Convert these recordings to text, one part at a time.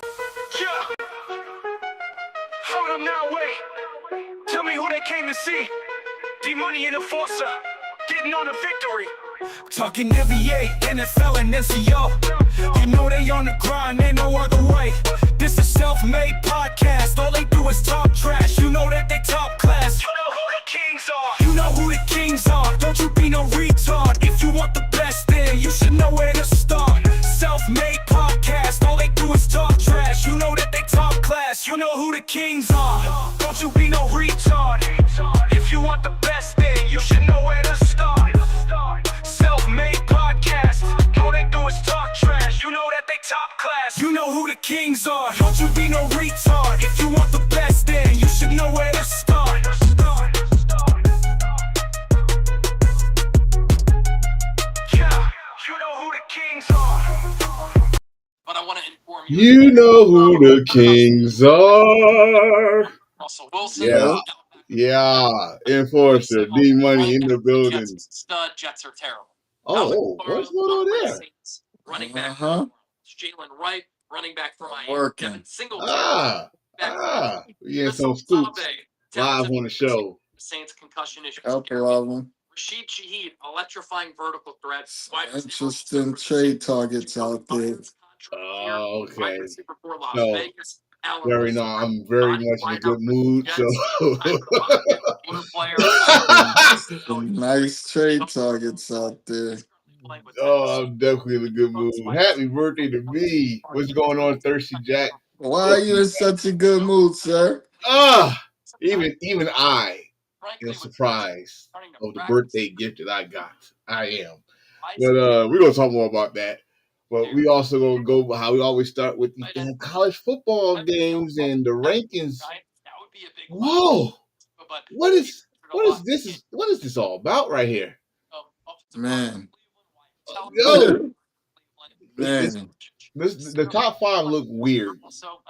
Yeah, hold up now, wait. Tell me who they came to see. D-Money and Enforcer, getting on a victory. Talking NBA, NFL, and NCO. You know they on the grind, ain't no other way. This is self-made podcast, all they do is talk trash. You know that they top class. You know who the kings are. You know who the kings are. Don't you be no retard. If you want the best, then you should know where to start. Self-made podcast, all they do is talk trash. You know that they top class. You know who the kings are. Don't you be no retard. If you want the best, then you should know where to start. Self-made podcast, all they do is talk trash. You know that they top class. You know who the kings are. Don't you be no retard. If you want the best, then you should know where to start. Yeah, you know who the kings are. But I want to inform you. You know who the kings are. Russell Wilson. Yeah, yeah. Enforcer, D-Money in the building. Stud Jets are terrible. Oh, what's going on there? Running back. Jalen Wright, running back for Miami. Working. We had some scoops live on the show. Saints concussion issue. Couple of them. Rashid Shaheed, electrifying vertical threats. Interesting trade targets out there. Oh, okay. No, Jerry, no, I'm very much in a good mood. So, Some nice trade targets out there. oh, I'm definitely in a good mood. Happy birthday to me. What's going on, Thirsty Jack? Why are you in such a good mood, sir? Even I am surprised of the birthday gift that I got. I am. But we're gonna talk more about that. But we also gonna go by how we always start with the damn college football games and the rankings. Whoa! What is this? What is this all about right here? Man. Yo, Man. the top five look weird.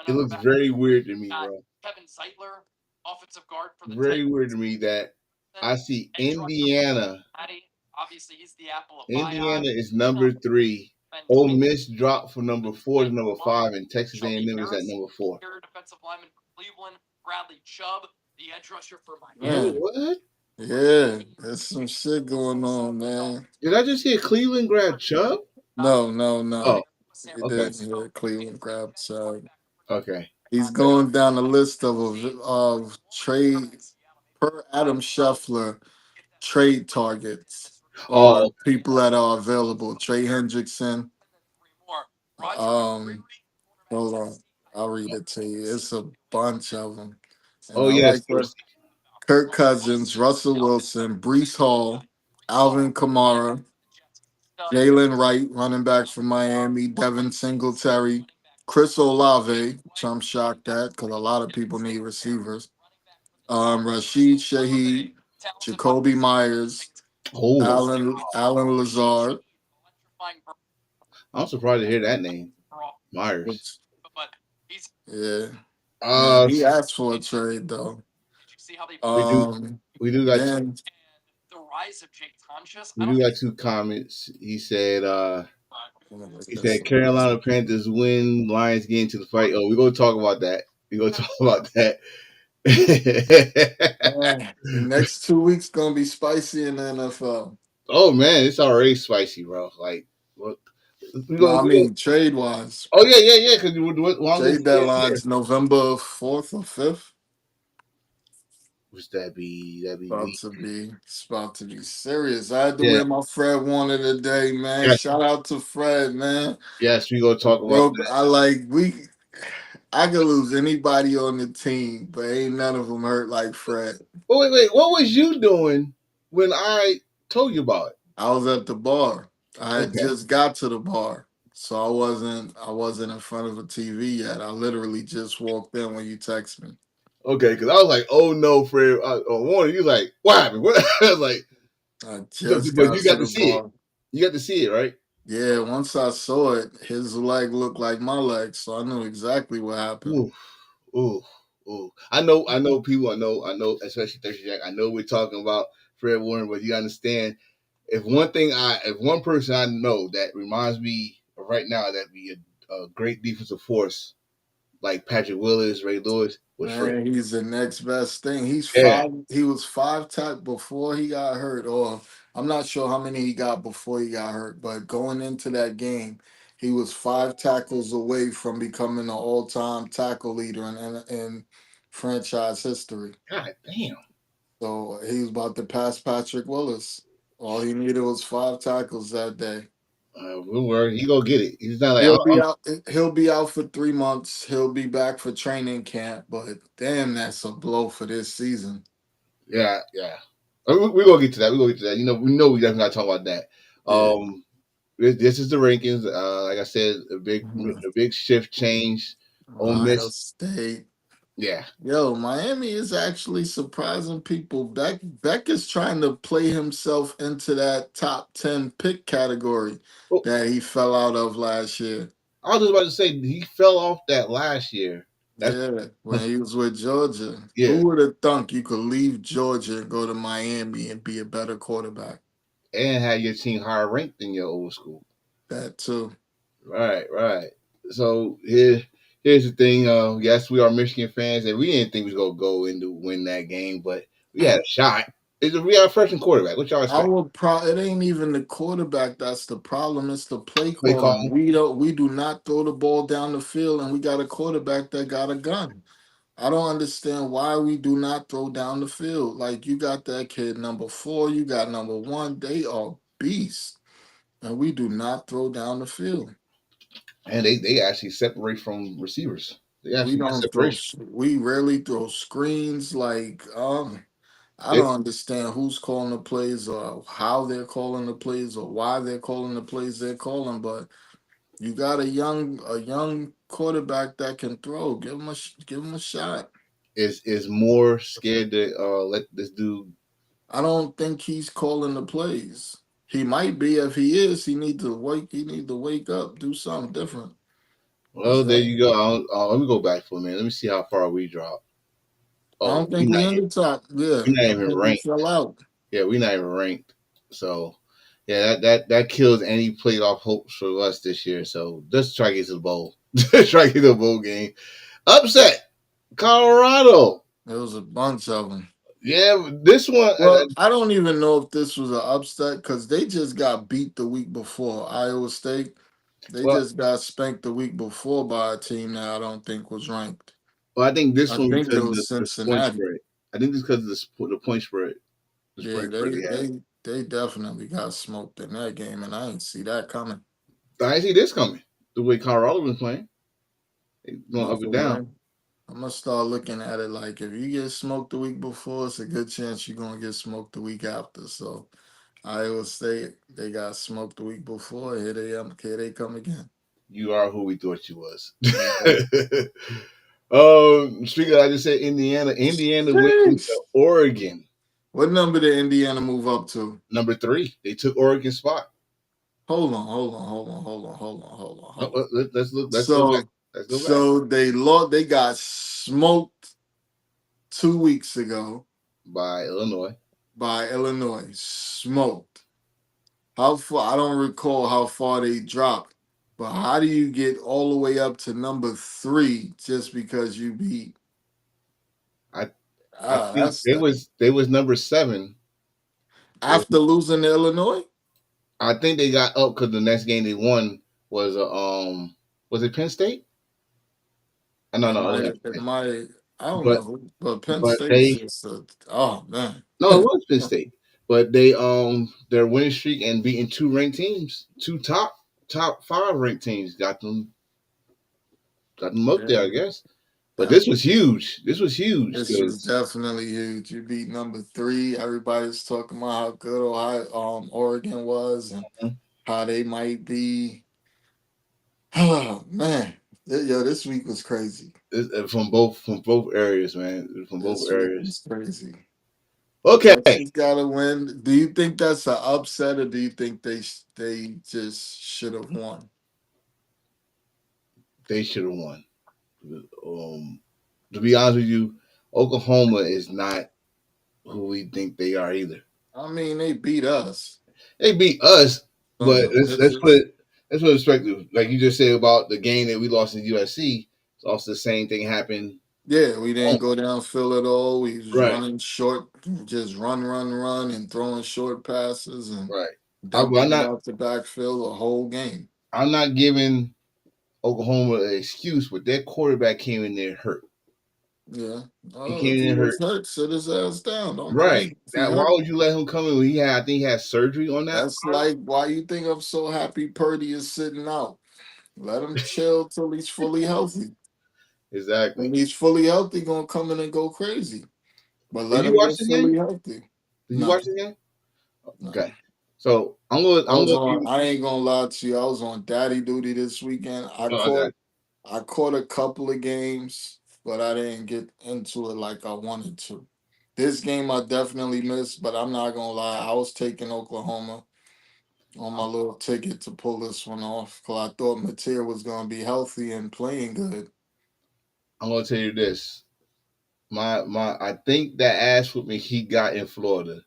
It looks very weird to me, bro. Kevin Zeitler, offensive guard for the Very weird to me that I see Indiana. Obviously, he's the apple of Indiana is number 3. Ole Miss dropped from number 4 to number 5, and Texas A&M is at number 4. Defensive lineman for Cleveland, Bradley Chubb, the edge rusher for Man. What? Yeah, there's some shit going on, man. Did I just hear Cleveland grab Chubb? No. Oh, He didn't hear Cleveland grab Chubb. okay. He's going down the list of trade per Adam Scheffler trade targets or people that are available. Trey Hendrickson. Hold on, I'll read it to you. It's a bunch of them. And Yes. Kirk Cousins, Russell Wilson, Brees Hall, Alvin Kamara, Jalen Wright, running back from Miami, Devin Singletary, Chris Olave, which I'm shocked at because a lot of people need receivers. Rashid Shaheed, Jacoby Myers, Alan Lazard. I'm surprised to hear that name, Myers. Yeah. He asked for a trade though. We do got the rise of Jake Conscious. We do got 2 comments. He said Carolina Panthers win, Lions get into the fight. Oh, we're gonna talk about that. The next 2 weeks gonna be spicy in the NFL. Oh man, it's already spicy, bro. Like what? Trade wise. Oh yeah. Because trade deadline's November 4th or 5th. What's that be? It's about to be serious. I had to wear my Fred Warner today, man. Yes. Shout out to Fred, man. Yes, we gonna talk about that. I could lose anybody on the team, but ain't none of them hurt like Fred. Oh, wait. What was you doing when I told you about it? I was at the bar. I had just got to the bar. So I wasn't in front of a TV yet. I literally just walked in when you text me. Okay, because I was like, "Oh no, Fred!" Warner, you like, "What happened?" What? I was like, but you got to see it. You got to see it, right? Yeah. Once I saw it, his leg looked like my leg, so I knew exactly what happened. Ooh. I know people. I know, especially Thirsty Jack. I know we're talking about Fred Warner, but you understand. If one person I know that reminds me of right now that be a great defensive force like Patrick Willis, Ray Lewis, was free. Man, he's the next best thing. He's Yeah, five. He was five tack before he got hurt, or I'm not sure how many he got before he got hurt. But going into that game, he was five tackles away from becoming an all-time tackle leader in franchise history. God damn. So he was about to pass Patrick Willis. All he needed was five tackles that day. We'll worry. He gonna get it. He's not like He'll be out. He'll be out for 3 months. He'll be back for training camp. But damn, that's a blow for this season. yeah, yeah. We're gonna get to that. We're gonna get to that. We know we definitely gotta talk about that. Yeah. This is the rankings. Like I said, Mhm. a big shift change. Ole Ohio Miss, State. yeah. Yo, Miami is actually surprising people. Beck is trying to play himself into that top 10 pick category Well, that he fell out of last year. I was just about to say he fell off that last year. That's Yeah, when he was with Georgia. yeah, Who would have thunk you could leave Georgia and go to Miami and be a better quarterback? and had your team higher ranked than your old school. That too. Right, right. So here's the thing. Yes, we are Michigan fans, and we didn't think we was gonna go into win that game, but we had a shot. We had a freshman quarterback. What y'all expect? It ain't even the quarterback that's the problem. It's the play Play calling. calling. We do not throw the ball down the field, and we got a quarterback that got a gun. I don't understand why we do not throw down the field. Like you got that kid number 4, you got number 1. They are beasts, and we do not throw down the field. And they actually separate from receivers. They We actually got don't throw. separation. We rarely throw screens. Like I They, don't understand who's calling the plays or how they're calling the plays or why they're calling the plays they're calling. But you got a young quarterback that can throw. Give him a shot. is more scared to let this dude. I don't think he's calling the plays. He might be. If he is, he need to wake. He need to wake up. Do something different. Well, Is there that? you go. Let me go back for a minute. Let me see how far we drop. I Oh, don't think we in the top. Yeah, we not I even think we ranked. fell out. Yeah, we're not even ranked. So yeah, that kills any playoff hopes for us this year. So let's try to get to the bowl. Try to get to the bowl game. Upset Colorado. There was a bunch of them. Yeah, this one. Well, I don't even know if this was an upset because they just got beat the week before. Iowa State, they Well, just got spanked the week before by a team that I don't think was ranked. well, I think this I one think it because of was the point Cincinnati. spread. I think it's because of the point spread. The Yeah, point spread they they had. they they definitely got smoked in that game, and I didn't see that coming. I didn't see this coming. The way Colorado been playing, they going up and down. Motherfucker, I'm gonna start looking at it like if you get smoked the week before, it's a good chance you're gonna get smoked the week after. So Iowa State, they got smoked the week before. Here they come again. You are who we thought you was. Mhm. Speaking, I just said Indiana. Indiana went into Sheesh. Oregon, What number did Indiana move up to? number 3. They took Oregon's spot. Hold on, hold on, hold on, hold on, hold on, hold on, hold on. Let's look. Let's go back. So, Let's go back so they got smoked 2 weeks ago by Illinois. by Illinois. Smoked. How far? I don't recall how far they dropped, but how do you get all the way up to number 3 just because you beat? I I think That's they was number 7. Was after losing to Illinois. I think they got up because the next game they won was was it Penn State? No, It no, it might, wasn't. it might. I don't But know, but Penn but State's they just a, oh man. no, it was Penn State. But they their winning streak and beating 2 ranked teams, 2 top 5 ranked teams got them up there, I Yeah, guess. But that this was huge. This was huge this was because definitely huge. You beat number 3. Everybody's talking about how good Oregon was and how they might be. Oh man, yo, this week was crazy. from both areas, man. From both This week areas. was crazy. Okay, Texas got to win. Do you think that's an upset, or do you think they just should have won? they should have won. Um, to be honest with you, Oklahoma is not who we think they are either. I mean, they beat us. They beat us, but So let's this let's is put let's put perspective. Like you just said about the game that we lost in USC. Also, the same thing happened. Yeah, we Oh, didn't go downfield at all. We was right, running short, just run, and throwing short passes and right. dumping I'm it not. out the backfield the whole game. I'm not giving Oklahoma an excuse, but their quarterback came in there hurt. Yeah. He Oh, came if in he there hurt. was hurt, sit his ass down. Don't play Right. him if he That why hurt. would you let him come in when he had? I think he had surgery on that That's arm. like why you think I'm so happy Purdy is sitting out. Let him chill till he's fully healthy. When Exactly. he's fully healthy, gonna come in and go crazy. But Did let you him watch get the game? fully healthy. Did you No, watch the game? no. Okay. So I'm gonna. I I'm was gonna on. give. I ain't gonna lie to you. I was on daddy duty this weekend. Oh, I got. I caught a couple of games, but I didn't get into it like I wanted to. This game I definitely missed, but I'm not gonna lie. I was taking Oklahoma on my little ticket to pull this one off because I thought Mateer was gonna be healthy and playing good. I'm gonna tell you this. My. I think that ass whooping he got in Florida.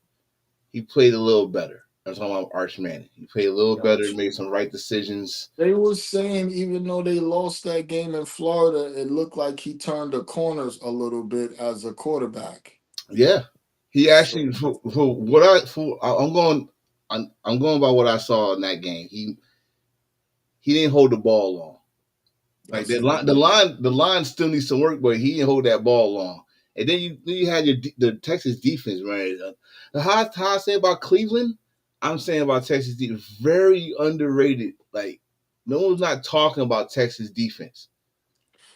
He played a little better. I'm talking about Arch Manning. He played a little better, Gotcha. made some right decisions. They were saying even though they lost that game in Florida, it looked like he turned the corners a little bit as a quarterback. Yeah, he actually So I'm going. I'm going by what I saw in that game. He didn't hold the ball long. Like that's what the line still needs some work, but he didn't hold that ball long. And then you had the Texas defense, man. How I say about Cleveland, I'm saying about Texas defense, very underrated. Like no one's not talking about Texas defense.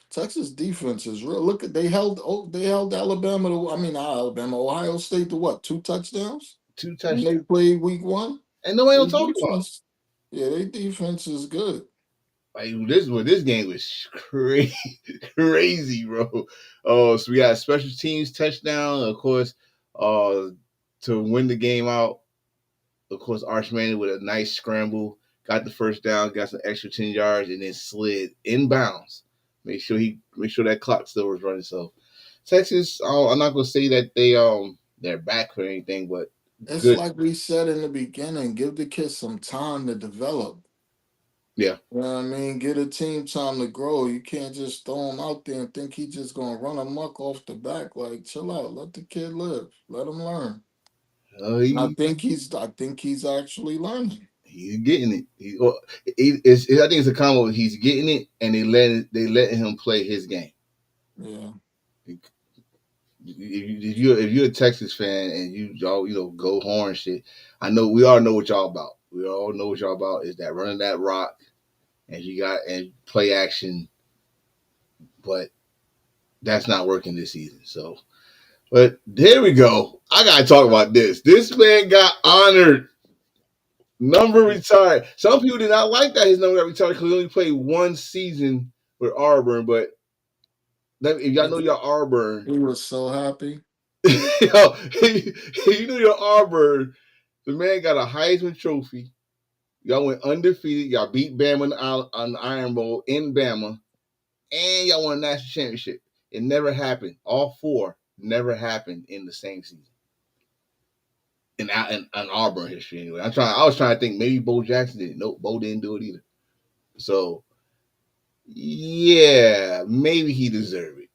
Texas defense is real. Look at they held Alabama to I mean not Alabama, Ohio State to what, 2 touchdowns Two when they touchdowns, played week one? and nobody Their don't talk about it. defense, yeah, their defense is good. Like this game was crazy, crazy, bro. Oh, so we got a special teams touchdown, of course, uh, to win the game out. Of course, Arch Manning with a nice scramble, got the first down, got some extra 10 yards, and then slid inbounds. Make sure that clock still was running. So Texas, I'm not gonna say that they're back or anything, but It's good. like we said in the beginning, give the kids some time to develop. Yeah. You know what I mean? Get a team time to grow. You can't just throw him out there and think he's just gonna run amok off the back. Like, chill out. Let the kid live. Let him learn. Uh, And he, I think he's actually learning. he's getting it. I think it's a combo. He's getting it, and they letting him play his game. Yeah. If you're a Texas fan and y'all go horn shit, I know we all know what y'all about. We all know what y'all about is that running that rock and you got and play action, but that's not working this season. So, but there we go. I gotta talk about this. This man got honored. Number retired. Some people did not like that his number got retired because he only played one season with Auburn. But if y'all know your Auburn, He was so happy. yo, you know your Auburn. The man got a Heisman Trophy. Y'all went undefeated. Y'all beat Bama on the Iron Bowl in Bama, and y'all won a national championship. It never happened. All four never happened in the same season in Auburn history. Anyway, I was trying to think maybe Bo Jackson did it. Nope, Bo didn't do it either. So yeah, maybe he deserved it.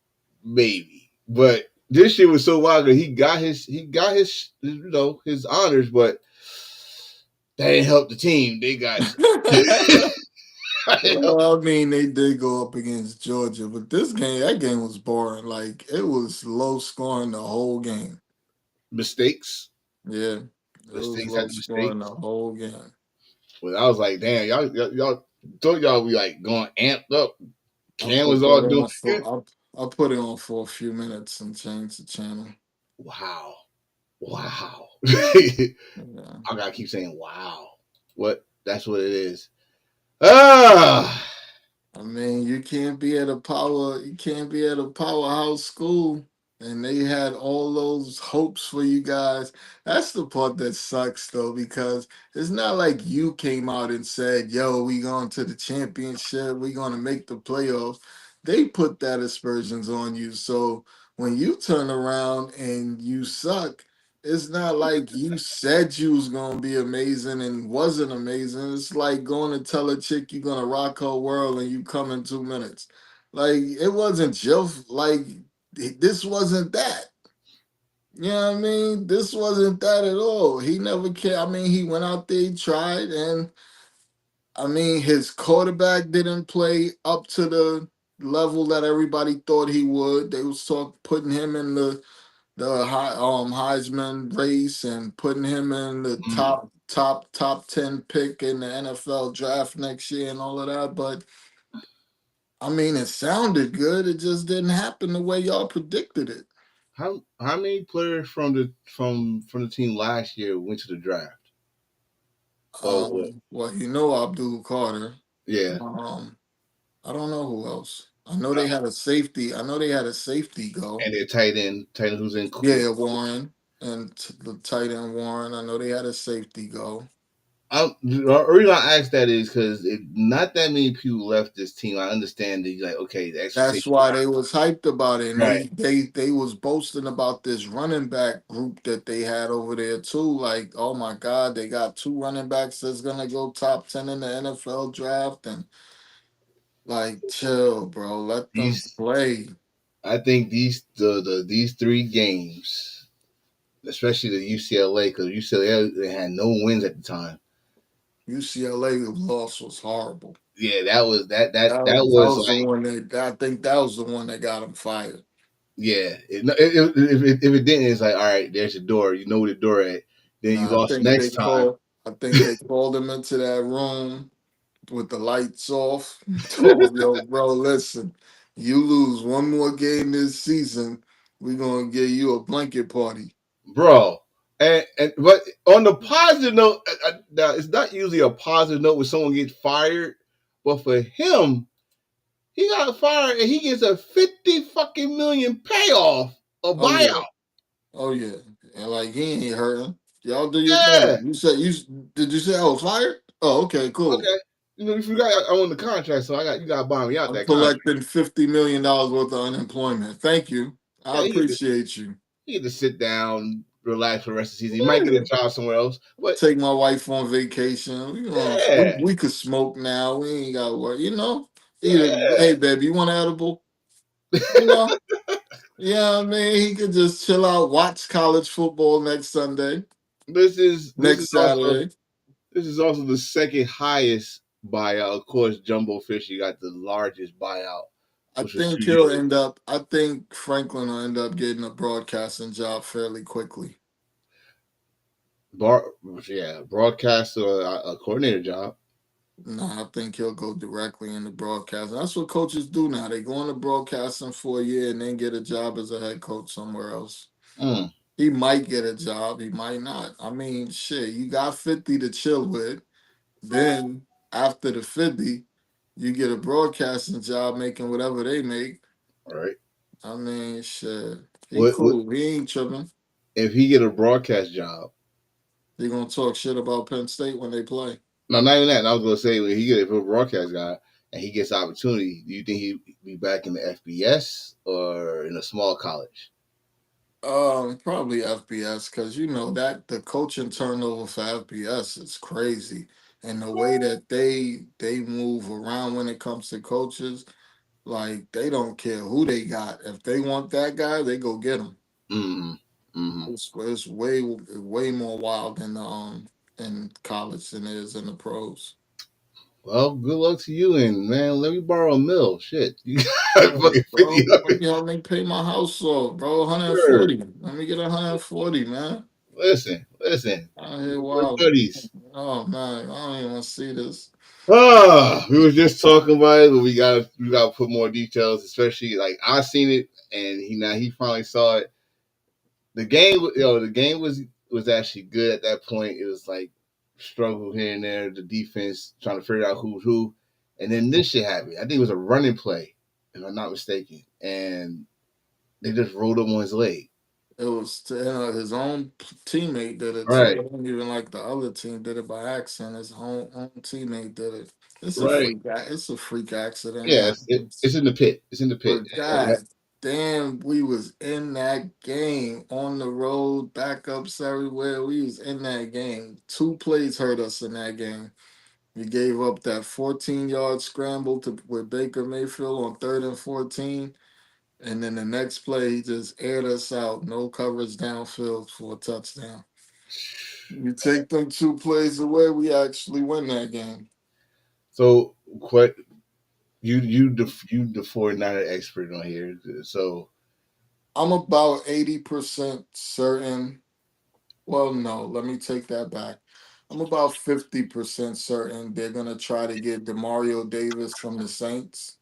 Maybe, but this shit was so wild that he got his his honors, but that didn't help the team. They got Well, I mean, they did go up against Georgia, but that game was boring. Like it was low scoring the whole game. mistakes. Yeah, it was Mistakes low had scoring the mistakes. whole game. But I was like, damn, y'all thought y'all be like going amped up. I Cam was put all that doing on good. for I put it on for a few minutes and changed the channel. Wow. Wow. Yeah. I gotta keep saying wow. What? That's what it is. Ah. I mean, you can't be at a powerhouse school, and they had all those hopes for you guys. That's the part that sucks, though, because it's not like you came out and said, "Yo, we going to the championship, we gonna make the playoffs." They put that aspersions on you, so when you turn around and you suck. It's not like you said you was gonna be amazing and wasn't amazing. It's like going to tell a chick you're gonna rock her world and you come in 2 minutes. Like it wasn't just like this wasn't that. You know what I mean? This wasn't that at all. He never cared. I mean, he went out there, he tried, and I mean, his quarterback didn't play up to the level that everybody thought he would. They was putting him in the Heisman race and putting him in the Mm. top 10 pick in the NFL draft next year and all of that. But I mean, it sounded good. It just didn't happen the way y'all predicted it. How many players from the team last year went to the draft? Oh, what? Well, you know Abdul Carter. Yeah, Um, I don't know who else. I know they had a safety. I know they had a safety go. and their tight end who's in. Yeah, Warren and the tight end Warren. I know they had a safety go. The reason I asked that is because not that many people left this team. I understand that you're like, okay, the extra That's safety. why they was hyped about it, and Right. they was boasting about this running back group that they had over there too. Like, oh my God, they got two running backs that's gonna go top 10 in the NFL draft, and like, chill, bro, let them These, play. I think these 3 games, especially the UCLA, because UCLA they had no wins at the time. UCLA loss was horrible. Yeah, that was That that was, that was was the like, one that I think that was the one that got him fired. yeah. If it didn't, it's like, all right, there's your door. You know where the door at. Then you Nah, lost the next time, I think they called him into that room with the lights off. Told him, yo, bro, listen, you lose one more game this season, we're gonna give you a blanket party. bro. And but on the positive note, now it's not usually a positive note when someone gets fired, but for him, he got fired and he gets a 50 fucking million payoff, a Oh yeah, buyout. oh yeah. And like he ain't hurting. Y'all do your Yeah. thing. Did you say I was fired? Oh, okay, cool. Okay. You know, if you got I own the contract, so you gotta buy me out I'm that contract. collecting $50 million worth of unemployment. Thank you. I Yeah, appreciate you. he get to sit down, relax for the rest of the season. He might get a Yeah. job somewhere else, but Take my wife on vacation. You know, yeah, we could smoke now. We ain't got to worry. You know, either yeah. hey baby, you want an edible? You know, yeah. I mean, he could just chill out, watch college football next Sunday, This is next also Saturday. the second highest buyout. Of course, Jumbo Fisher got the largest buyout, I which was think 2 years ago. I think Franklin will end up getting a broadcasting job fairly quickly. Bar, yeah, broadcaster, a coordinator job. Nah, I think he'll go directly into broadcasting. That's what coaches do now. They go into broadcasting for a year and then get a job as a head coach somewhere else. Mm, He might get a job, he might not. I mean, shit, you got 50 to chill with. Then after the 50, you get a broadcasting job making whatever they make. all right. I mean, shit. He What cool. He ain't tripping. if he get a broadcast job? He gonna talk shit about Penn State when they play. No, not even that. And I was gonna say when he get a broadcast guy and he gets opportunity, do you think he'd be back in the FBS or in a small college? Probably FBS because you know that the coaching turnover for FBS is crazy, and the way that they move around when it comes to coaches, like they don't care who they got. If they want that guy, they go get him. Mm-hmm. Mm-hmm. It's way more wild in college than it is in the pros. Well, good luck to you, and man, let me borrow a mill. Shit, you got Yeah, fucking bro, 50 let me help me pay my house off, bro. Sure. 140. Let me get 140, man. Listen. Out here, We're wow. buddies. Oh man, I don't even want to see this. Ah, we was just talking about it, but we gotta put more details, especially like I seen it, and he finally saw it. The game was actually good at that point. It was like struggle here and there, the defense trying to figure out who's who, and then this shit happened. I think it was a running play, if I'm not mistaken, and they just rolled him on his leg. It was his own teammate did it too. Right, It wasn't even like the other team did it by accident. His own teammate did it. right. It's a freak accident. It Yeah, happens. it's in the pit. It's in the pit. But God damn, we was in that game on the road, backups everywhere. We was in that game. Two plays hurt us in that game. He gave up that 14-yard scramble to with Baker Mayfield on 3rd and 14. And then the next play, he just aired us out, no coverage downfield for a touchdown. You take them two plays away, we actually win that game. So, what you the 49er expert on here. So, I'm about 80% certain. Well, no, let me take that back. I'm about 50% certain they're gonna try to get Demario Davis from the Saints.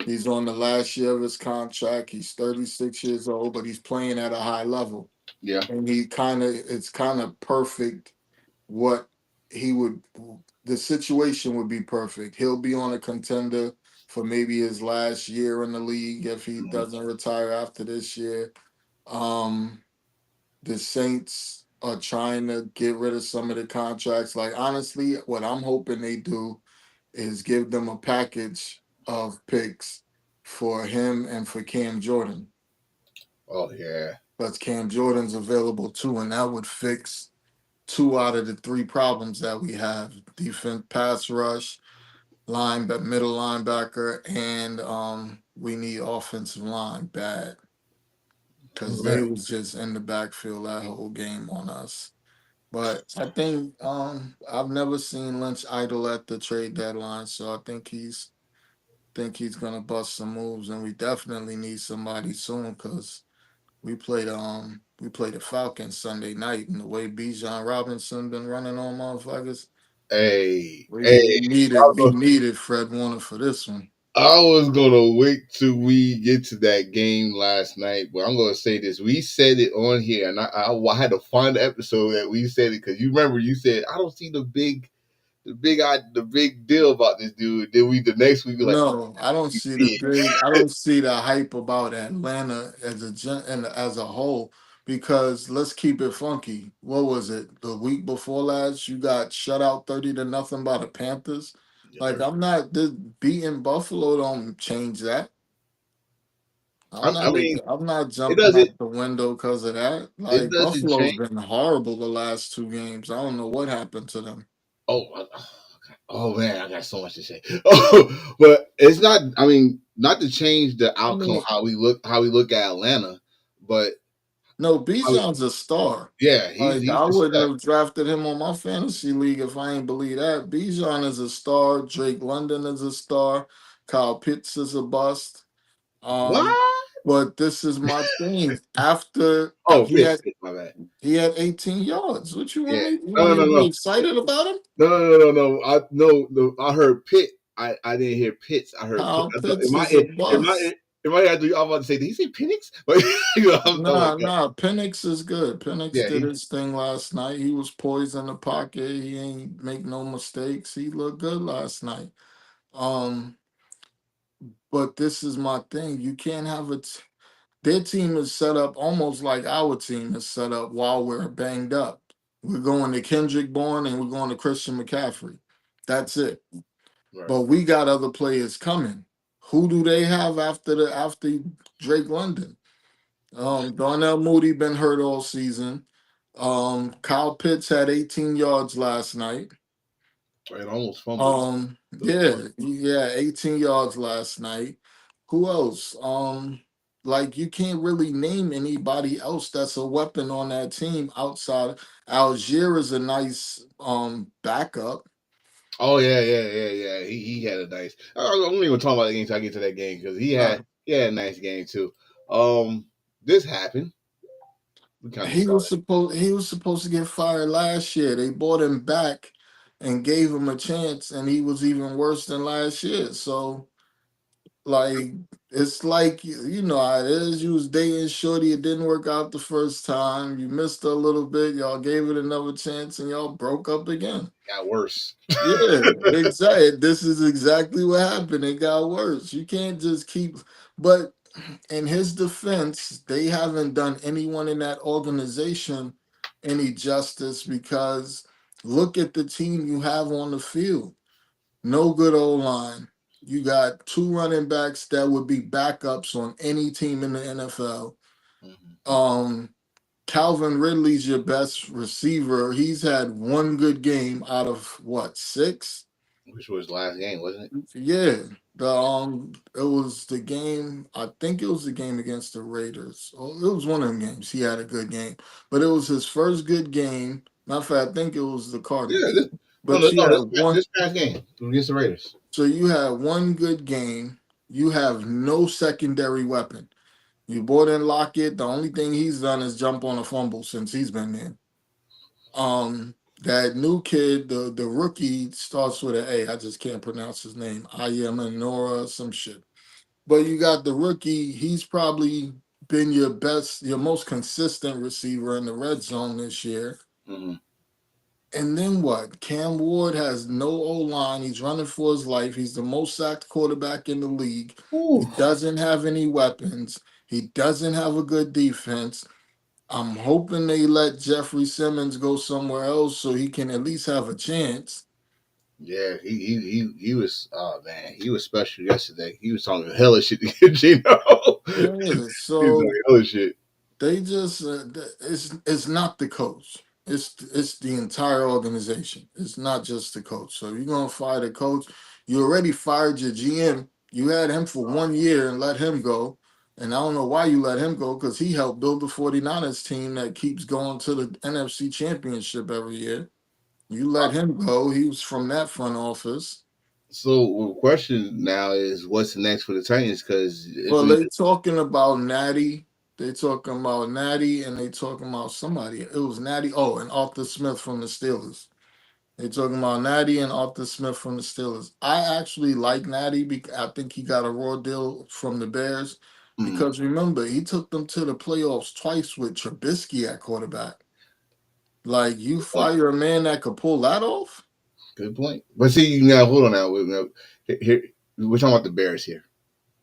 He's on the last year of his contract. He's 36 years old, but he's playing at a high level. yeah, And it's kind of perfect what he would the situation would be perfect. He'll be on a contender for maybe his last year in the league if he doesn't retire after this year. Um the Saints are trying to get rid of some of the contracts. Like honestly, what I'm hoping they do is give them a package of picks for him and for Cam Jordan. oh yeah, But Cam Jordan's available too, and that would fix two out of the three problems that we have: defense, pass rush, middle linebacker, and we need offensive line bad because they right. was just in the backfield that whole game on us. But I think I've never seen Lynch idle at the trade deadline, so I think he's gonna bust some moves, and we definitely need somebody soon because we played the Falcons Sunday night, and the way Bijan Robinson been running on motherfuckers, Hey, we, hey. we needed we needed Fred Warner for this one. I was gonna wait till we get to that game last night, but I'm gonna say this: we said it on here, and I had to find the episode that we said it because you remember you said I don't see the big deal about this dude. Then the next week we like, oh, No, I don't we see see it. I don't see the hype about Atlanta and as a whole because let's keep it funky. What was it? The week before last, you got shut out 30-0 by the Panthers. Like I'm not this beating Buffalo don't change that. I mean, I'm not it jumping doesn't out the window because of that. it Like doesn't Buffalo's change. been horrible the last two games. I don't know what happened to them. Oh, oh man, I got so much to say. Oh, but it's not. I mean, not to change the I outcome mean, how we look at Atlanta, but no, how we, Bijan's a star. yeah, Like he's I wouldn't respect. have drafted him on my fantasy league if I ain't believe that. Bijan is a star. Drake London is a star. Kyle Pitts is a bust. Um, What? but this is my thing. After Oh, Pitts, my bad. he had 18 yards. What you want Yeah. me? You No, want no, me no, to be no, excited about him? no. I no. I heard Pitt. I didn't hear Pitts. I heard Pitt. Kyle I thought, Pitts is a bust. in my head, I was about to say, did he say Penix? But you know, I'm like, Nah. Penix is good. Penix yeah, did his thing last night. He was poised in the pocket. He ain't make no mistakes. He looked good last night. Um, but this is my thing. You can't have it. Their team is set up almost like our team is set up while we're banged up. We're going to Kendrick Bourne and we're going to Christian McCaffrey. That's it. right. But we got other players coming. Who do they have after Drake London? Darnell Mooney been hurt all season. Kyle Pitts had 18 yards last night. Right, almost fumbled. Yeah, 18 yards last night. Who else? Like you can't really name anybody else that's a weapon on that team outside. Algier is a nice backup. Oh yeah. He had a nice. I'm not even talking about the game until I get to that game because Uh, he had a nice game too. Um, this happened. We kind of saw he was supposed to get fired last year. They brought him back and gave him a chance, and he was even worse than last year. So like it's like you know how it is. You was dating Shorty, it didn't work out the first time. You missed her a little bit. Y'all gave it another chance, and y'all broke up again. got worse. Yeah, exactly. This is exactly what happened. It got worse. You can't just keep. But in his defense, they haven't done anyone in that organization any justice because look at the team you have on the field. No good old line. You got two running backs that would be backups on any team in the NFL. Mhm. Um, Calvin Ridley's your best receiver. He's had one good game out of what, six? which was the last game, wasn't it? Yeah, it was the game. I think it was the game against the Raiders. Oh, it was one of them games. He had a good game, but it was his first good game. Matter of fact, I think it was the Yeah. Cardinals. No, But no, you no. had one. This past game against the Raiders. So you had one good game. You have no secondary weapon. You brought in Lockett. The only thing he's done is jump on a fumble since he's been there. That new kid, the rookie starts with an A. I just can't pronounce his name. Nora, some shit. But you got the rookie. He's probably been your most consistent receiver in the red zone this year. Mm-hmm. And then what? Cam Ward has no O line. He's running for his life. He's the most sacked quarterback in the league. He Ooh. doesn't have any weapons. He doesn't have a good defense. I'm hoping they let Jeffrey Simmons go somewhere else so he can at least have a chance. Yeah, he was. Oh man, he was special yesterday. He was talking hella shit to Gino. Yeah, He was so talking hella shit. they just it's not the coach. It's the entire organization. It's not just the coach. So if you're gonna fire the coach, you already fired your GM. You had him for 1 year and let him go. And I don't know why you let him go because he helped build the 49ers team that keeps going to the NFC championship every year. You let him go. He was from that front office. So the question now is, what's next for the Titans? Because if Well, we, they talking about Natty. They talking about Natty, and they talking about somebody. It was Natty. Oh, and Arthur Smith from the Steelers. They talking about Natty and Arthur Smith from the Steelers. I actually like Natty because I think he got a raw deal from the Bears. mm, Because remember, he took them to the playoffs twice with Trubisky at quarterback. Like you fire a man that could pull that off. good point. But see, now hold on now. Here, we're talking about the Bears here.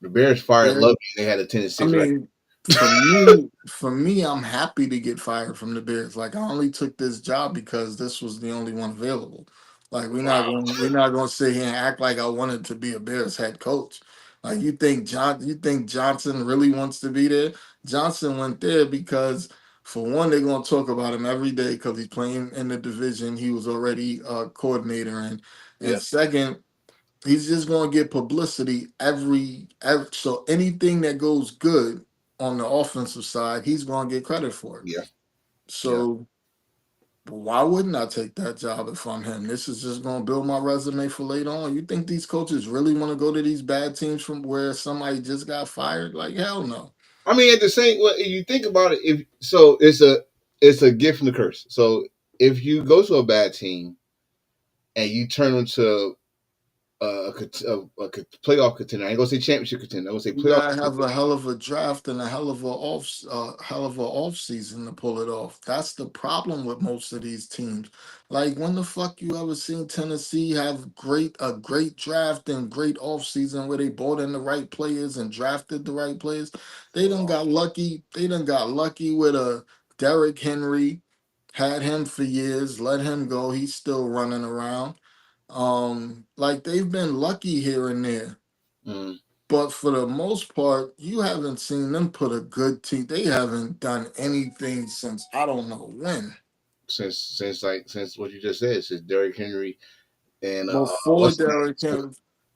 The Bears fired Yeah. Lovey. And they had a 10-6 I record. mean, for me, I'm happy to get fired from the Bears. Like I only took this job because this was the only one available. Like we're not gonna sit here and act like I wanted to be a Bears head coach. Like you think Johnson really wants to be there? Johnson went there because for one, they're gonna talk about him every day because he's playing in the division he was already a coordinator in. And Yeah, second, he's just going to get publicity every so anything that goes good on the offensive side, he's going to get credit for it. yeah, yeah. So why wouldn't I take that job if I'm him? This is just going to build my resume for later on. You think these coaches really want to go to these bad teams from where somebody just got fired? Like hell no. I mean, at the same, well, if you think about it, if so, it's a gift and a curse. So if you go to a bad team and you turn into a playoff contender, I ain't gonna say championship contender. I'm gonna say You playoff gotta have contender. a hell of a draft and a hell of a off season to pull it off. That's the problem with most of these teams. Like when the fuck you ever seen Tennessee have a great draft and great off season where they bought in the right players and drafted the right players? They done got lucky. They done got lucky with a Derrick Henry, had him for years, let him go. He's still running around. Like they've been lucky here and there. Mm. But for the most part, you haven't seen them put a good team. They haven't done anything since I don't know when. Since what you just said, since Derrick Henry and Before what's his Derrick name? Henry,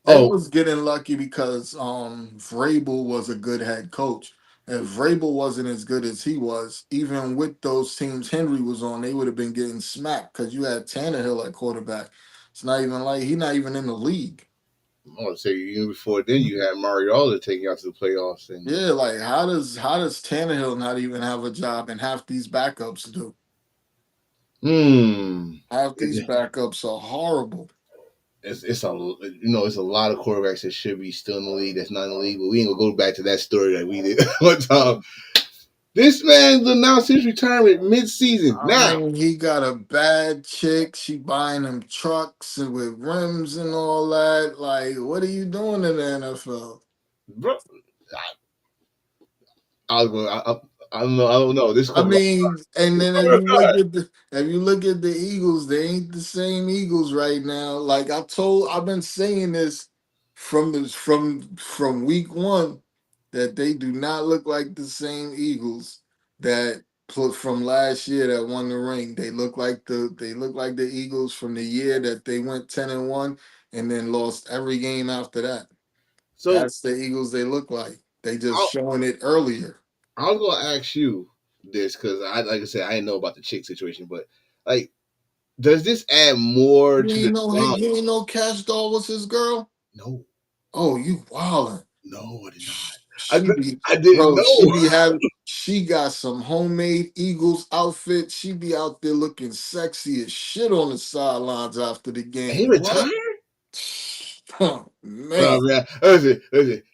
they Oh, was getting lucky because Vrabel was a good head coach. If Vrabel wasn't as good as he was, even with those teams Henry was on, they would have been getting smacked because you had Tannehill at quarterback. It's not even like he's not even in the league. I want to say even before then you had Mariota taking out to the playoffs, and Yeah, like how does Tannehill not even have a job and half these backups do? hmm, Half these it, backups are horrible. it's a lot of quarterbacks that should be still in the league that's not in the league, but we ain't gonna go back to that story that we did one time. This man announced his retirement mid-season. I Now, mean, he got a bad chick. She buying him trucks and with rims and all that. Like, what are you doing in the NFL? bro, I don't know. This I caught my mean, and then if you look at the Eagles, they ain't the same Eagles right now. Like I've been saying this from week one that they do not look like the same Eagles that put from last year that won the ring. They look like the Eagles from the year that they went 10-1. and then lost every game after that. So That's the Eagles they look like. They just I, showing it earlier. I was gonna ask you this because like I said, I didn't know about the chick situation, but like, does this add more to the drama? You ain't know Cash Doll was his girl? No, Oh, you wildin'. no, I did not. She be, I didn't bro, she know. be having, she got some homemade Eagles outfit. She be out there looking sexy as shit on the sidelines after the He game. retired. What? Oh, man. No, man. Listen.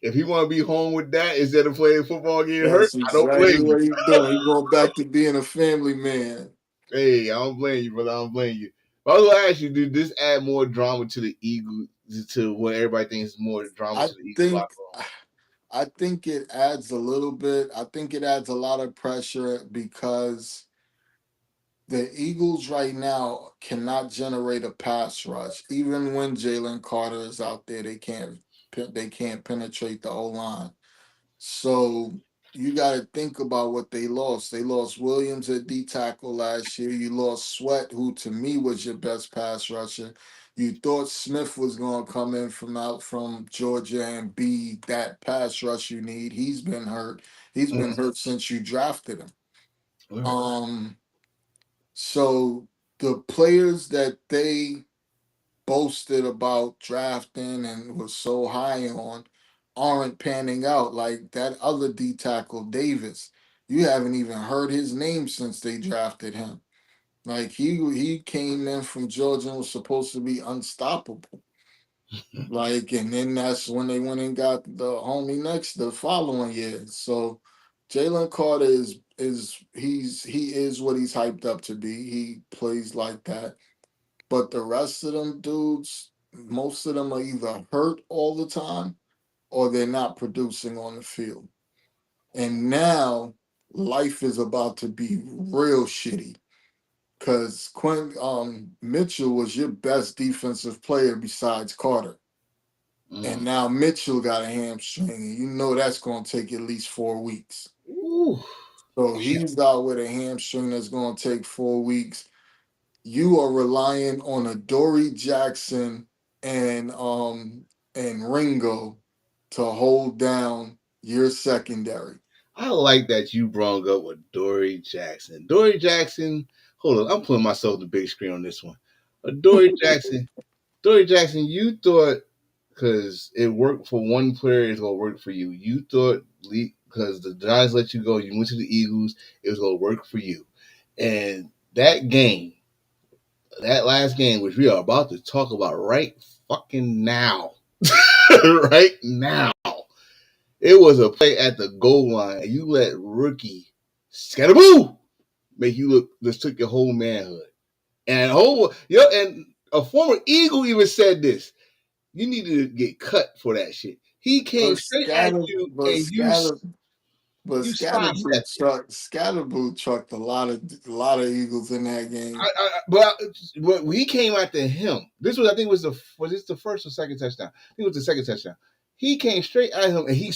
If he want to be home with that instead of playing football getting hurt, That's I don't exactly blame you. what he's doing. He going back to being a family man. Hey, I don't blame you, brother. I don't blame you. But I was gonna ask you, did this add more drama to the Eagles, to what everybody thinks more drama I to the Eagles think locker room? I think it adds a little bit. I think it adds a lot of pressure because the Eagles right now cannot generate a pass rush. Even when Jalen Carter is out there, they can't penetrate the O line. So you got to think about what they lost. They lost Williams at D tackle last year. You lost Sweat, who to me was your best pass rusher. You thought Smith was going to come in from out from Georgia and be that pass rush you need. He's been hurt. He's been hurt since you drafted him. Right. Um, so the players that they boasted about drafting and was so high on aren't panning out. Like that other D tackle, Davis. You haven't even heard his name since they drafted him. Like he came in from Georgia and was supposed to be unstoppable. Like, and then that's when they went and got the homie next the following year. So Jalen Carter he is what he's hyped up to be. He plays like that. But the rest of them dudes, most of them are either hurt all the time or they're not producing on the field. And now life is about to be real shitty because Quinn Mitchell was your best defensive player besides Carter. And Mm. now Mitchell got a hamstring, and you know that's going to take at least 4 weeks. Ooh. So he's out with a hamstring that's going to take 4 weeks. You are relying on a Dory Jackson and Ringo to hold down your secondary. I like that you brought up with Dory Jackson. Dory Jackson, hold on, I'm putting myself the big screen on this one. Dory Jackson, Dory Jackson, you thought because it worked for one player, it's gonna work for you. You thought because the Giants let you go, you went to the Eagles, it was gonna work for you. And that game, that last game, which we are about to talk about right fucking now, right now. It was a play at the goal line, and you let rookie Scatterboo make you look. Just took your whole manhood, and and a former Eagle even said this. You needed to get cut for that shit. He came But straight at scatter, you, but and scatter, but you sidestepped it. Scatterboo trucked a lot of Eagles in that game. But he came after him. This was, I think, was this the first or second touchdown? I think it was the second touchdown. He came straight at him, and he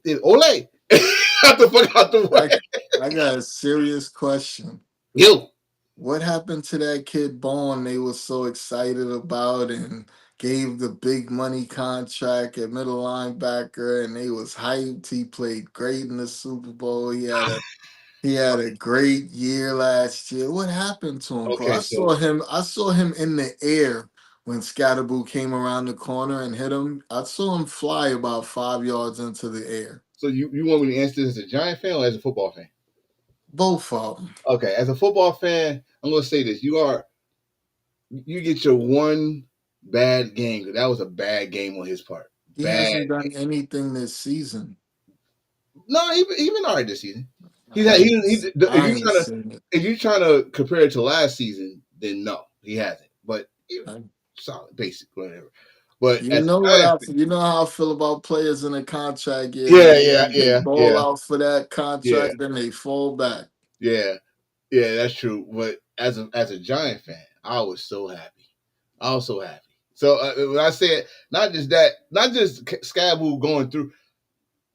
did ole. Got the fuck out the way. I got a serious question. You. What happened to that kid Bone they were so excited about and gave the big money contract at middle linebacker and they was hyped. He played great in the Super Bowl. He had a great year last year. What happened to him? 'Cause Okay, I saw him in the air when Scatterboo came around the corner and hit him. I saw him fly about 5 yards into the air. so you want me to answer this as a Giant fan or as a football fan? Both of them. Okay, as a football fan, I'm gonna say this: you get your one bad game. That was a bad game on his part. He Bad. hasn't done anything this season. No, he been all right this season. He's I had, ain't, if I you ain't trying to seen it. if you're trying to compare it to last season, then no, he hasn't. But I- solid, basic, whatever. But You as know a Giants you know how I feel about players in a contract year. They yeah, ball yeah, out for that yeah, contract, then they fall back. yeah, yeah. That's true. But as a Giant fan, I was so happy. I was so happy. So when I said not just that, not just Scaboo going through,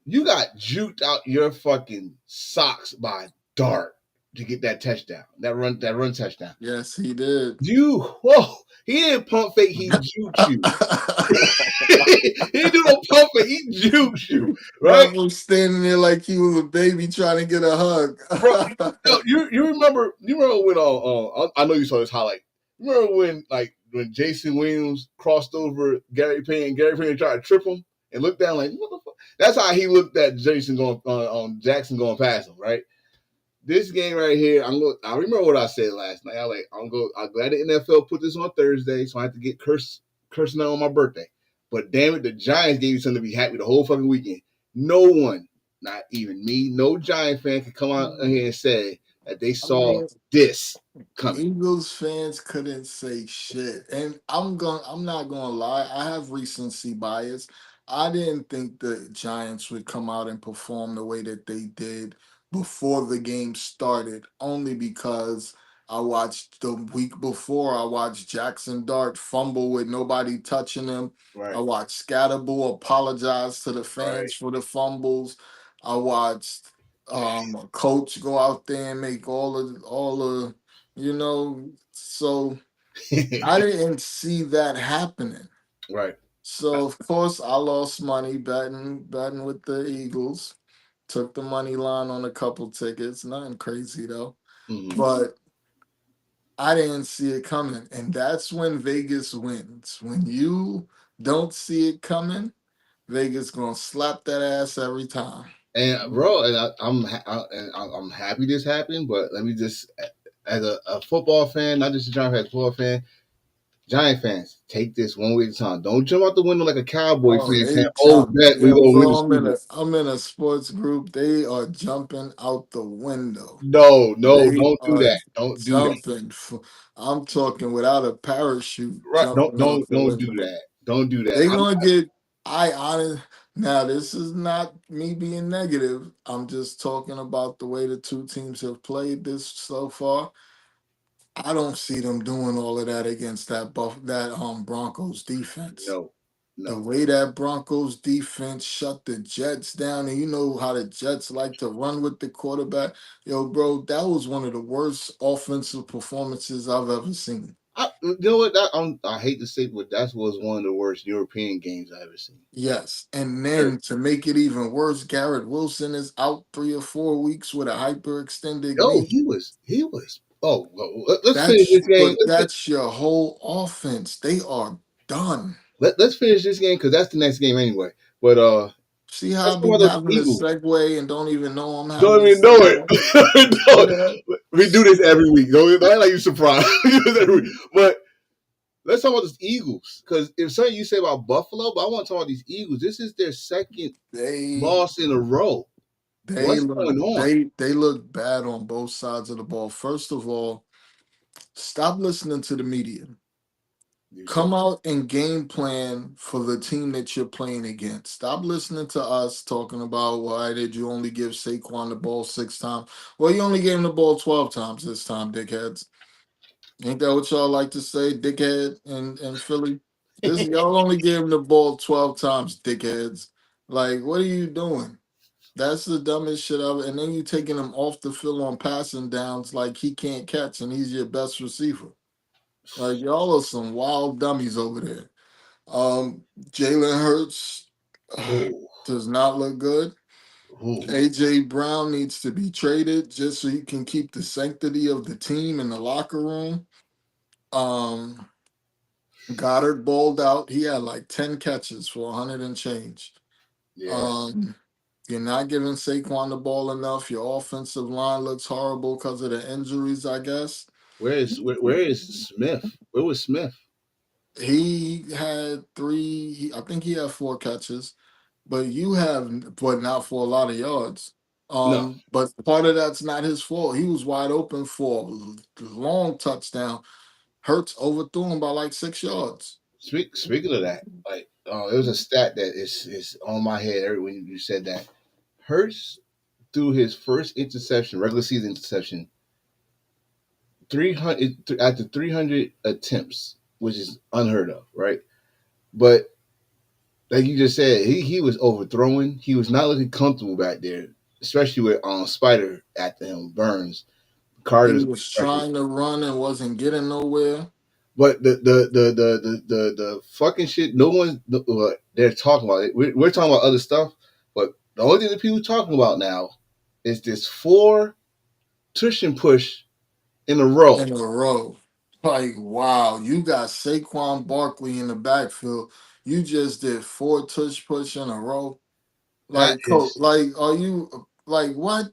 you got juked out your fucking socks by Dart. to get that touchdown, that run touchdown. Yes, he did. He didn't pump fake, he juked you. He didn't do no pump fake, he juked you, right? That was standing there like he was a baby trying to get a hug. Bro, no, you remember when I know you saw this highlight. You remember when Jason Williams crossed over Gary Payne tried to trip him and looked down like, what the fuck? That's how he looked at Jackson going past him, right? This game right here, I remember what I said last night. I'm glad the NFL put this on Thursday, so I have to get cursing out on my birthday. But damn it, the Giants gave you something to be happy the whole fucking weekend. No one, not even me, no Giant fan can come out here and say that they saw this coming. Eagles fans couldn't say shit. And I'm not gonna lie, I have recency bias. I didn't think the Giants would come out and perform the way that they did before the game started, only because I watched the week before, I watched Jackson Dart fumble with nobody touching him. I Right, watched Scatterboo apologize to the right. fans for the fumbles. I watched a coach go out there and make all the so I didn't see that happening. Right. So of course I lost money betting with the Eagles. Took the money line on a couple tickets, nothing crazy though. Mhm. But I didn't see it coming. And that's when Vegas wins. When you don't see it coming, Vegas gonna slap that ass every time. And bro, and I'm happy this happened, but let me just, as a football fan, not just a Giant fan, football fan, Giant fans, take this one week at a time. Don't jump out the window like a Cowboy Oh, fan they saying, "Oh, jump. bet we Yo, gonna win the bro, Super Bowl." I'm in a sports group. They are jumping out the window. No, They don't do are that. Don't do that. jumping. I'm talking without a parachute, Right? jumping out the Don't do window. that. Don't do that. They gonna get. I honest. Now, this is not me being negative. I'm just talking about the way the two teams have played this so far. I don't see them doing all of that against that Broncos defense. No, The no. way that Broncos defense shut the Jets down, and you know how the Jets like to run with the quarterback. Yo, bro, that was one of the worst offensive performances I've ever seen. You know what? I hate to say, but that was one of the worst European games I ever seen. Yes. And Sure. then to make it even worse, Garrett Wilson is out 3 or 4 weeks with a hyperextended No, knee. he was. Oh, well, let's finish this game. That's your whole offense. They are done. Let's finish this game because that's the next game anyway. But See how let's I talk be about those having a Eagles. segue and don't even know I'm having Don't a even know segue? it. Yeah. We do this every week. Don't act like you surprised. But let's talk about those Eagles because if something you say about Buffalo, but I want to talk about these Eagles. This is their second They loss in a row. they What's look going on? they look bad on both sides of the ball. First of all, stop listening to the media. Come out and game plan for the team that you're playing against. Stop listening to us talking about why did you only give Saquon the ball 6 times? Well, you only gave him the ball 12 times this time, dickheads. Ain't that what y'all like to say, dickhead and Philly? This y'all only gave him the ball 12 times, dickheads. Like, what are you doing? That's the dumbest shit ever. And then you taking him off the field on passing downs like he can't catch and he's your best receiver. Like y'all are some wild dummies over there. Jalen Hurts Oh, does not look good. oh, AJ Brown needs to be traded just so you can keep the sanctity of the team in the locker room. Um, Goddard balled out. He had like 10 catches for 100 and change. yeah. Um, you're not giving Saquon the ball enough. Your offensive line looks horrible because of the injuries, I guess. Where is Smith? Where was Smith? He had I think he had 4 catches, but you have, but not for a lot of yards. No. But part of that's not his fault. He was wide open for a long touchdown. Hurts overthrew him by like 6 yards. Speaking of that, like it was a stat that is on my head when you said that. Hurts threw his first interception, regular season interception, 300 after 300 attempts, which is unheard of, right? But like you just said, he was overthrowing. He was not looking comfortable back there, especially with Spider at him, Burns. He Carter's was record. trying to run and wasn't getting nowhere. But the fucking shit. No one they're talking about it. We're talking about other stuff, but the only thing that people are talking about now is this 4 tush and push in a row. In a row. Like, wow, you got Saquon Barkley in the backfield. You just did 4 tush push in a row. That Like, is like, are you like what?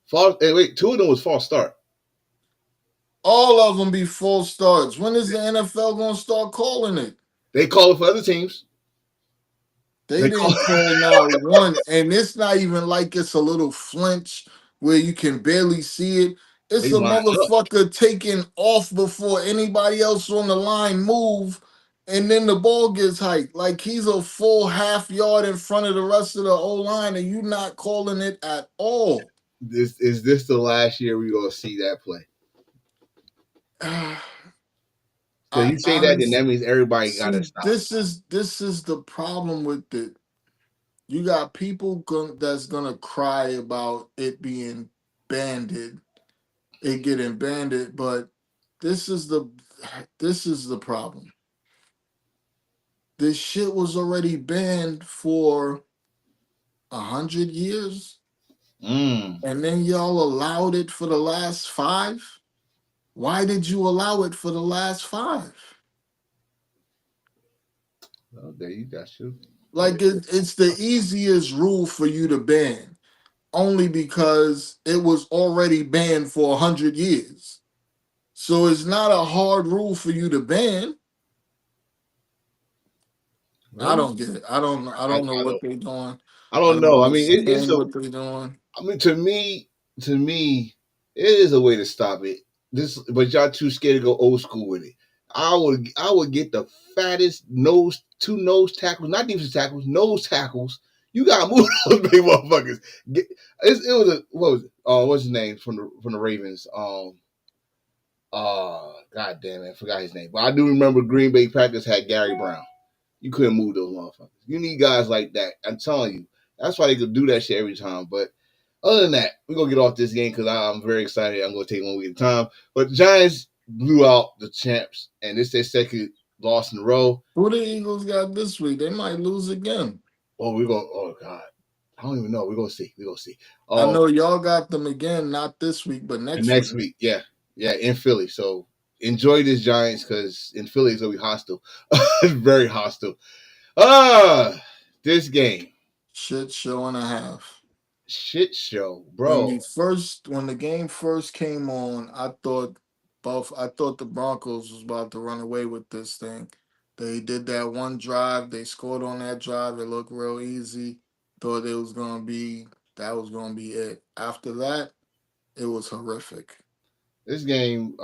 false. Hey, wait, 2 of them was false start. All of them be full starts. When is the NFL gonna start calling it? They call it for other teams. They They call. didn't call not one, and it's not even like it's a little flinch where you can barely see it. It's They a line up. motherfucker taking off before anybody else on the line move, and then the ball gets hiked. Like he's a full half yard in front of the rest of the O line, and you not calling it at all. This the last year we gonna see that play? I Because you say that, then honestly that means everybody got to see stop. this is the problem with it. You got people that's gonna cry about it being banded, it getting banded, but this is the this is the problem. This shit was already banned for 100 years, Mm. and then y'all allowed it for the last 5. Why did you allow it for the last 5? Well, there you got you. Like it's the easiest rule for you to ban, only because it was already banned for 100 years. So it's not a hard rule for you to ban. I Really? don't get it. I I, don't know I what don't. they're doing. I I don't don't know. I mean, it's understand a. what they're doing. I mean, to me, it is a way to stop it. This, but y'all too scared to go old school with it. I would get the fattest two nose tackles, not defensive tackles, nose tackles. You got to move those big motherfuckers. It was a what was it? What's his name from the Ravens? God damn it, I forgot his name. But I do remember Green Bay Packers had Gary Brown. You couldn't move those motherfuckers. You need guys like that. I'm telling you. That's why they could do that shit every time. But other than that, we're gonna get off this game because I'm very excited. I'm gonna take 1 week at a time. But the Giants blew out the champs, and this their second loss in a row. Who the Eagles got this week? They might lose again. Oh, we're gonna. Oh God, I don't even know. We're gonna see. We're gonna see. I Um, know y'all got them again, not this week, but and next next week. week, yeah, in Philly. So enjoy this Giants because in Philly it's gonna be hostile. It's very hostile. This game. Shit show and a half. Shit show, bro. When the game first came on, I thought the Broncos was about to run away with this thing. They did that one drive, they scored on that drive, it looked real easy. Thought it was gonna be that was gonna be it. After that, it was horrific. This game,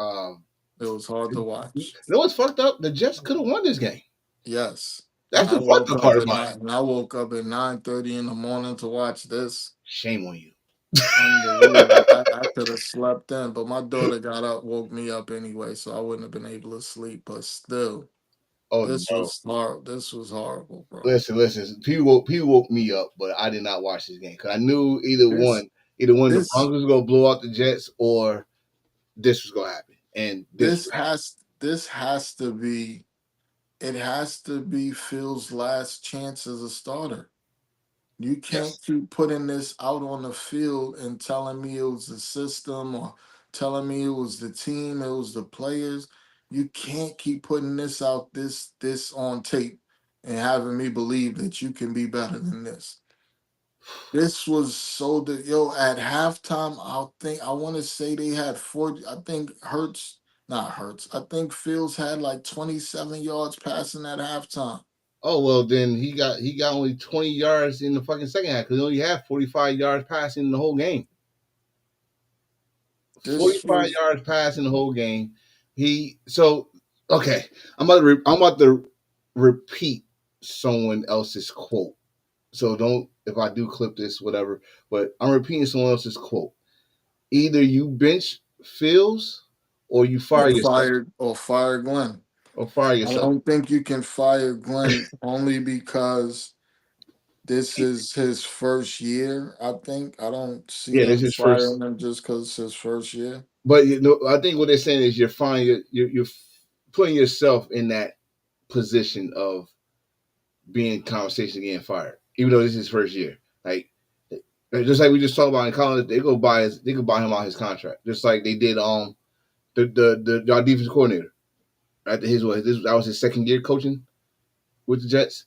It was hard to you watch. know what's fucked up? The Jets could have won this game. Yes. That's the fucked up part about it. I woke up at 9:30 in the morning to watch this. Shame on you. Unbelievable. I could have slept in, but my daughter got up, woke me up anyway, so I wouldn't have been able to sleep. But still, Oh, bro. This was horrible, bro. Listen. People woke me up, but I did not watch this game because I knew This either one, the this Broncos was gonna blow out the Jets or this was gonna happen, and this this has to be it has to be Phil's last chance as a starter. You can't yes. keep putting this out on the field and telling me it was the system or telling me it was the team, it was the players. You can't keep putting this out this on tape and having me believe that you can be better than this. This was so that at halftime, I want to say they had 40. I think not Hurts. I think Fields had like 27 yards passing at halftime. Oh well, then he got only 20 yards in the fucking second half because he only had 45 yards passing in the whole game. This 45 was yards passing the whole game. Okay. I'm about to repeat someone else's quote. So don't if I do clip this, whatever. But I'm repeating someone else's quote. Either you bench Fields or you fire yourself fire Glenn. or fire I yourself. don't think you can fire Glenn only because This is his first year, I think. I don't see Yeah, this them is first. firing him just because it's his first year. But I think what they're saying is you're putting yourself in that position of being in conversation getting fired, even though this is his first year. Like just like we just talked about in college, they could buy him out his contract, just like they did the our defense coordinator after that was his second year coaching with the Jets,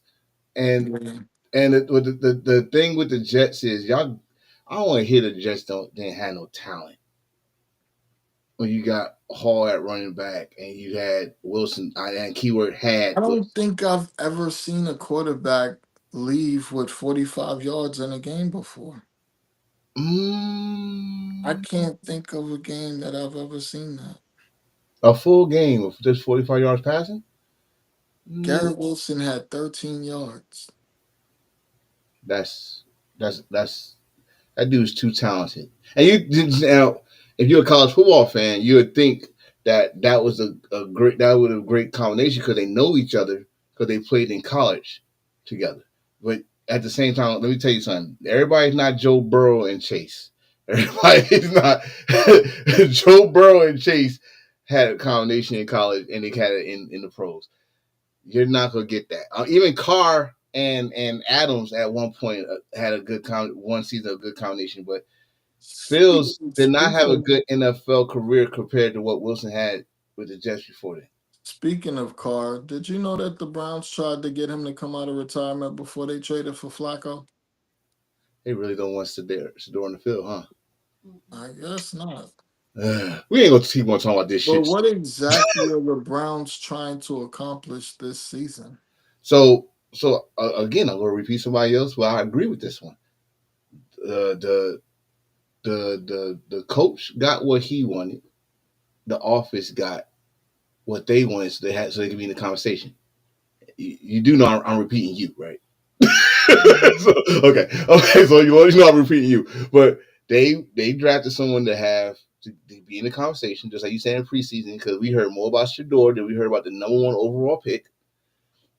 and Yeah. the thing with the Jets is y'all. I don't want to hear the Jets didn't have no talent when you got Hall at running back and you had Wilson and keyword I had don't Wilson. think I've ever seen a quarterback leave with 45 yards in a game before. I Mm, can't think of a game that I've ever seen that. a full game of just 45 yards passing. Mm, Garrett Wilson had 13 yards. that's that's that dude's too talented. And now, if you're a college football fan, you would think that was a great that would a great combination because they know each other because they played in college together. But at the same time, let me tell you something. Everybody's not Joe Burrow and Chase. Everybody's not Joe Burrow and Chase had a combination in college and they had it in the pros. You're not gonna get that. Even Carr and Adams at one point had a one season a good combination, but Fields Speaking, did not have speaking a of good NFL career compared to what Wilson had with the Jets before then. speaking of Carr, did you know that the Browns tried to get him to come out of retirement before they traded for Flacco? They really don't want Sador on the field, huh? I guess not. We ain't gonna keep on talking about this But shit. what exactly are the Browns trying to accomplish this season? So again, I'm gonna repeat somebody else. Well, I agree with this one. The the coach got what he wanted. The office got what they wanted, so they could be in the conversation. You do know I'm repeating you, right? Okay. So you know I'm repeating you, but they drafted someone to be in the conversation, just like you said in preseason, because we heard more about Shador than we heard about the number one overall pick.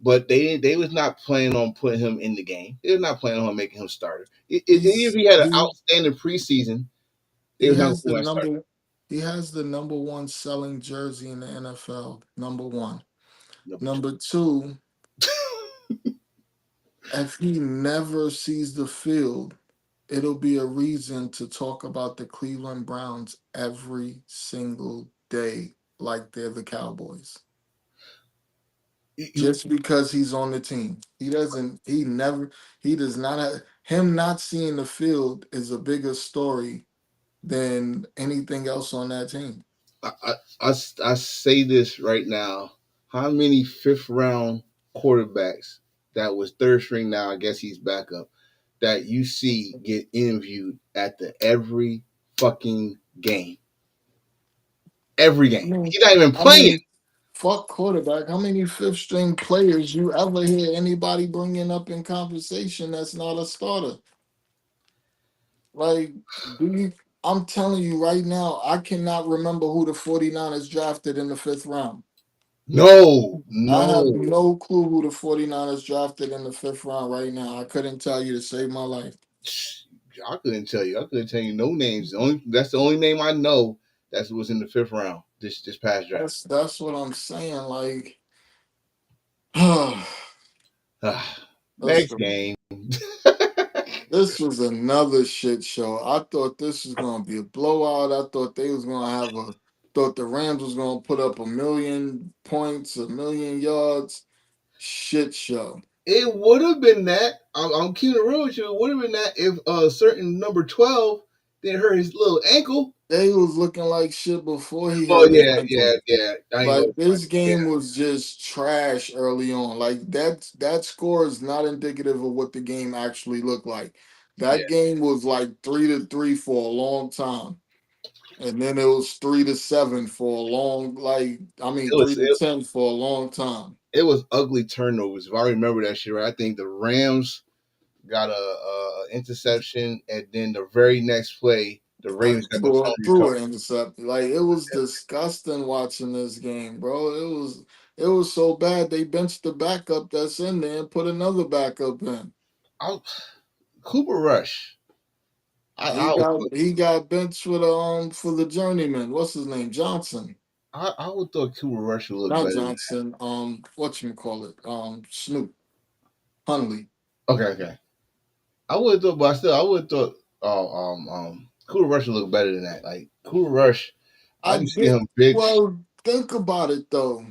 But they was not planning on putting him in the game. They was not planning on making him starter. Even if He's he had an he outstanding preseason, they he was not going has to put the him as starter. number one selling jersey in the NFL. Number one. Number two. Number two, if he never sees the field, it'll be a reason to talk about the Cleveland Browns every single day, like they're the Cowboys. You, Just because he's on the team. He does not have him not seeing the field is a bigger story than anything else on that team. I, I, I say this right now. How many fifth round quarterbacks that was third string now, I guess he's back up, that you see get interviewed at the every fucking game? Every I game. mean, He's not even I playing. mean, fuck quarterback. How many fifth string players you ever hear anybody bringing up in conversation that's not a starter? Like, do you? I'm telling you right now, I cannot remember who the 49ers drafted in the fifth round. No, I have no. no clue who the 49ers drafted in the fifth round right now. I couldn't tell you to save my life. I couldn't tell you. I couldn't tell you no names. That's the only name I know that was in the fifth round this past draft. That's what I'm saying. Like, Next listen, game. this was another shit show. I thought this was gonna be a blowout. I thought they was gonna have a thought the Rams was gonna put up 1,000,000 points, 1,000,000 yards. Shit show. It would have been that. I'm keeping it real with you. It would have been that if a certain number 12 didn't hurt his little ankle. They was looking like shit before he Oh hurt his yeah, yeah, ankle. yeah. I ain't Like gonna. this Yeah, game was just trash early on. Like that score is not indicative of what the game actually looked like. yeah. That game was like 3-3 for a long time. And then it was 3-7 for a long It three was to it, ten for a long time. it was ugly turnovers. If I remember that shit right, I think the Rams got a interception, and then the very next play, the Ravens got the fumble Threw recovery. an interception. Like it was disgusting watching this game, bro. It was so bad they benched the backup that's in there and put another backup in. I, Cooper Rush. I would He got benched for the journeyman. What's his name? Johnson. I would thought Cooper Rush would look Not better than Johnson. Whatchamacallit? Snoop Hunley. that. Okay, okay. I would have thought, but still, I would have thought. Cooper Rush would look better than that. Like Cooper Rush, I I can see did him big. well, think about it though.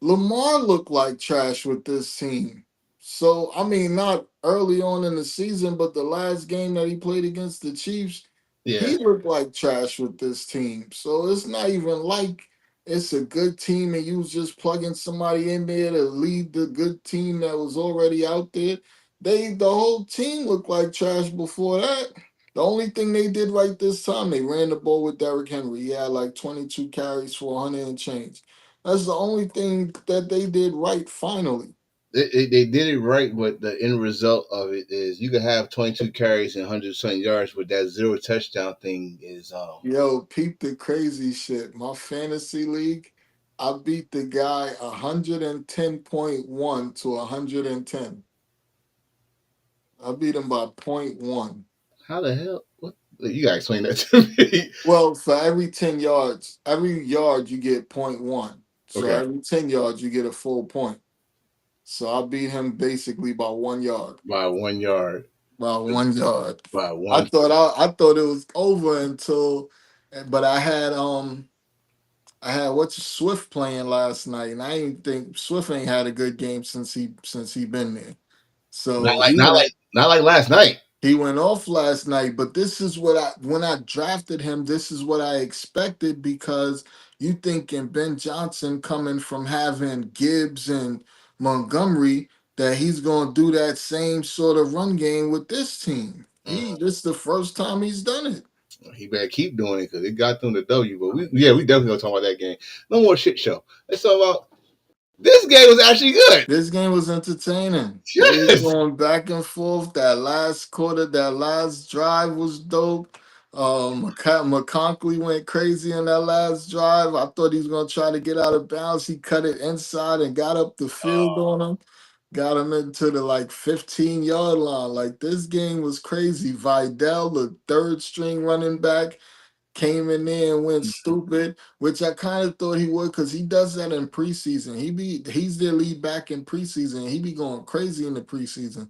Lamar looked like trash with this team. So I mean, not early on in the season, but the last game that he played against the Chiefs, Yeah, he looked like trash with this team. So it's not even like it's a good team and you was just plugging somebody in there to lead the good team that was already out there. The whole team looked like trash before that. The only thing they did right this time, they ran the ball with Derrick Henry. He had like 22 carries for 100 and change. That's the only thing that they did right finally. they did it right, but the end result of it is you could have 22 carries and 100 yards, but that zero touchdown thing is Yo, peep the crazy shit. My fantasy league, I beat the guy 110.1 to 110. I beat him by point 0.1. how the hell? What you gotta explain that to me? Well, for every 10 yards, every yard you get point 0.1. So Okay, every 10 yards you get a full point. So I beat him basically by 1 yard. by 1 yard, By 1 yard. by one. I thought it was over until, but I had what's Swift playing last night, and I didn't think Swift ain't had a good game since he been there. Not So like not like not like last night. he went off last night, but this is what when I drafted him, this is what I expected because you thinking Ben Johnson coming from having Gibbs and Montgomery that he's gonna do that same sort of run game with this team. This is the first time he's done it. He better keep doing it because it got them the W. But we definitely gonna talk about that game. No more shit show. Let's talk about this game was actually good. This game was entertaining. They was Yes. going back and forth. That last quarter, that last drive was dope. McConkley went crazy in that last drive. I thought he was gonna try to get out of bounds. He cut it inside and got up the field on him. Got him into the like 15-yard line. Like this game was crazy. Vidal, the third string running back, came in there and went stupid, which I kind of thought he would because he does that in preseason. He's their lead back in preseason. He be going crazy in the preseason.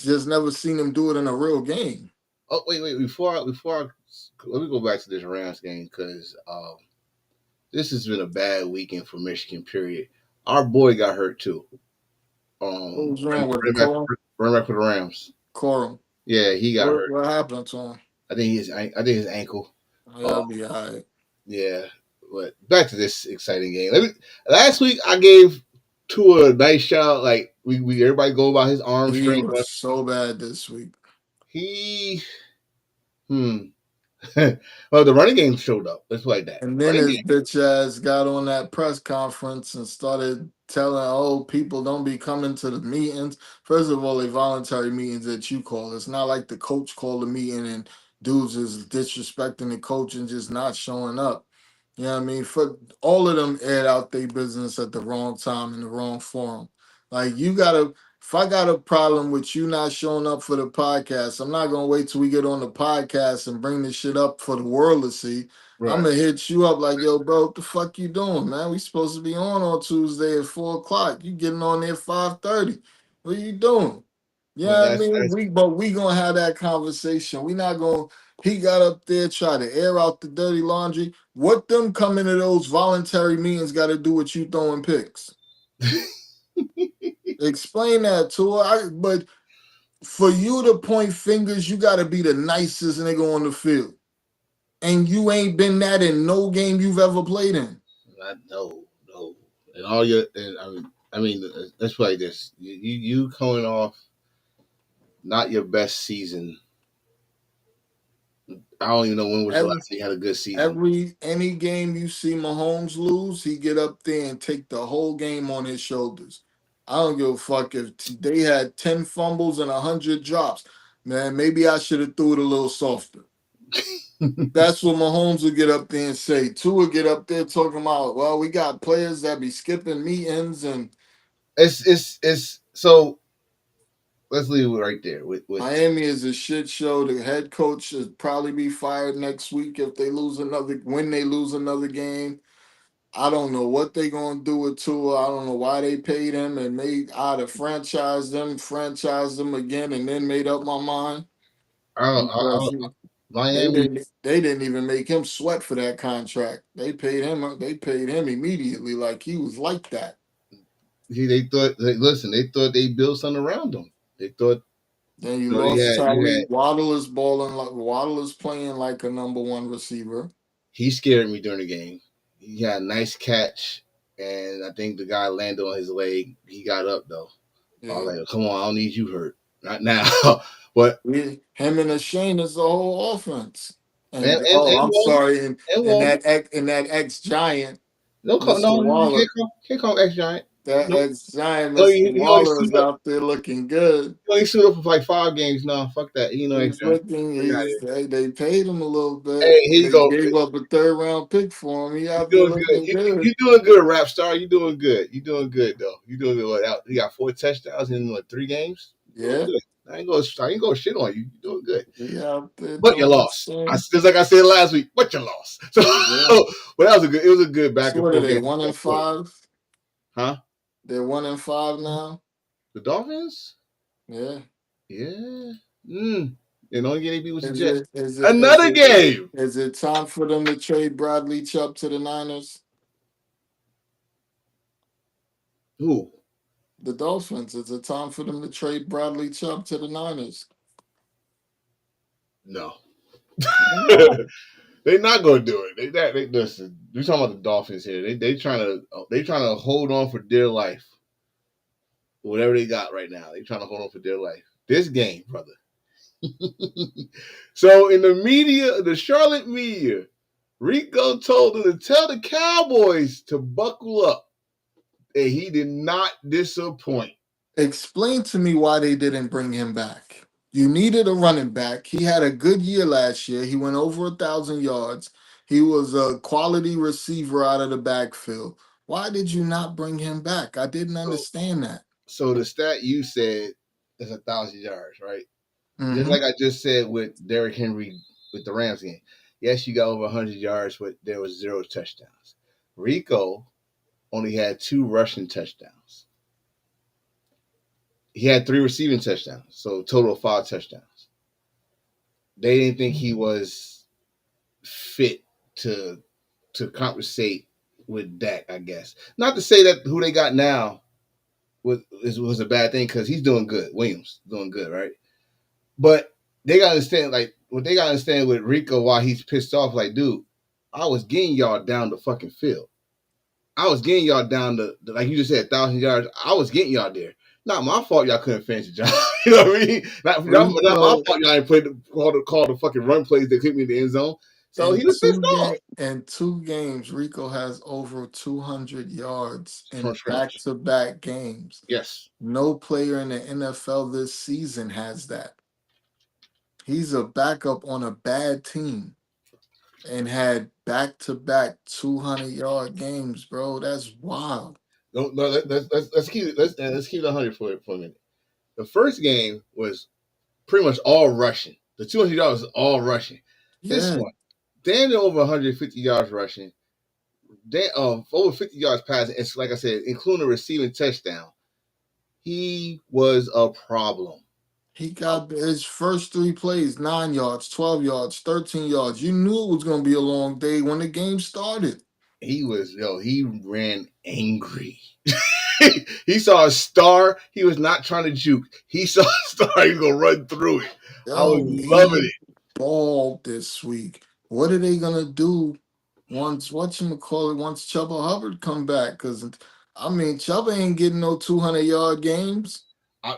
Just never seen him do it in a real game. Oh wait. Let me go back to this Rams game because this has been a bad weekend for Michigan. Period. Our boy got hurt too. What was Running wrong with him, back, Corum? running back for the Rams. Corum. Yeah, he got hurt. What happened to him? I think his ankle. Oh, Uh, that'll be all right. yeah, but back to this exciting game. Last week I gave Tua a nice shout. Like we everybody go about his arm He strength. was so bad this week. He well, the running game showed up. Let's play that. And then Running his game. bitch ass got on that press conference and started telling, oh, people don't be coming to the meetings. First of all, they voluntary meetings that you call. It's not like the coach called a meeting and dudes is disrespecting the coach and just not showing up. You know what I mean? For all of them aired out their business at the wrong time in the wrong forum. Like you gotta if I got a problem with you not showing up for the podcast, I'm not gonna wait till we get on the podcast and bring this shit up for the world to see. I'm Right. gonna hit you up like, yo, bro, what the fuck you doing, man? We supposed to be on Tuesday at 4 o'clock. You getting on there 5:30? What you doing? Yeah, But I mean, that's we gonna have that conversation. We not gonna. He got up there try to air out the dirty laundry. What them coming to those voluntary meetings got to do with you throwing picks? Explain that to her. But for you to point fingers, you got to be the nicest nigga on the field. And you ain't been that in no game you've ever played in. no. And all your and I mean let's play this. You coming off not your best season. I don't even know when was the Every last time you had a good season. any game you see Mahomes lose, he get up there and take the whole game on his shoulders. I don't give a fuck if they had 10 fumbles and 100 drops. Man, maybe I should have threw it a little softer. That's what Mahomes would get up there and say. Two would get up there talking about, well, we got players that be skipping meetings and It's so let's leave it right there. With Miami is a shit show. The head coach should probably be fired next week if they lose another when they lose another game. I don't know what they gonna do with Tua. I don't know why they paid him and I'd have franchised them again, and then made up my mind because they didn't even make him sweat for that contract. They paid him. They paid him immediately, like he was like that. they thought. They thought they built something around him. They thought. Then you You lost had Tyreek. Waddle is balling like Waddle is playing like a number one receiver. He scared me during the game. He had a nice catch, and I think the guy landed on his leg. He got up though. Yeah. I was like, "Come on, I don't need you hurt, not now." But him and Shane is the whole offense. And I'm sorry, and that ex Giant. No, you can't call ex Giant. That ex Giant, Mr. Waller is out there looking good. He suited up for like 5 games. No, fuck that. They paid him a little bit. Hey, here you go. Gave up a 3rd round pick for him. He out there looking good. You doing good, rap star. You doing good. You doing good though. You doing good. He got 4 touchdowns in 3 games. Yeah. I ain't gonna shit on you. You doing good. Yeah, but you lost. Just like I said last week, but you lost. So, but it was a good back and forth. They 1-5? Huh? They're 1-5 now. The Dolphins? Yeah. Yeah. And the only game they beat was the Jets. Another game. Is it time for them to trade Bradley Chubb to the Niners? Who? The Dolphins. Is it time for them to trade Bradley Chubb to the Niners? No. They're not gonna do it. They listen. We're talking about the Dolphins here. They trying to hold on for dear life. Whatever they got right now, they're trying to hold on for dear life. This game, brother. So in the media, the Charlotte media, Rico told them to tell the Cowboys to buckle up, and he did not disappoint. Explain to me why they didn't bring him back. You needed a running back. He had a good year last year. He went over 1,000 yards. He was a quality receiver out of the backfield. Why did you not bring him back? I didn't understand that. So the stat you said is 1,000 yards, right? Mm-hmm. Just like I just said with Derrick Henry with the Rams game. Yes, you got over 100 yards, but there was 0 touchdowns. Rico only had 2 rushing touchdowns. He had 3 receiving touchdowns, so total of 5 touchdowns. They didn't think he was fit to compensate with Dak, I guess. Not to say that who they got now was a bad thing, because he's doing good. Williams doing good, right? But they got to understand, like, what they got to understand with Rico, why he's pissed off, like, dude, I was getting y'all down the fucking field. I was getting y'all down to, like you just said, 1,000 yards. I was getting y'all there. Not my fault y'all couldn't finish the job. You know what I mean? Not my fault y'all ain't call the fucking run plays that hit me in the end zone. So he was pissed off. In 2 games, Rico has over 200 yards in back-to-back games. Yes. No player in the NFL this season has that. He's a backup on a bad team and had back-to-back 200-yard games, bro. That's wild. No, let's keep it 100 for a minute. The first game was pretty much all rushing. The 200 yards was all rushing. Yeah. This one, Daniel over 150 yards rushing. Over 50 yards passing. It's like I said, including a receiving touchdown. He was a problem. He got his first 3 plays, 9 yards, 12 yards, 13 yards. You knew it was going to be a long day when the game started. He ran angry. He saw a star. He was not trying to juke. He saw a star. He was going to run through it. I was loving it. Balled this week. What are they going to do once Chuba Hubbard come back? Because, I mean, Chuba ain't getting no 200-yard games.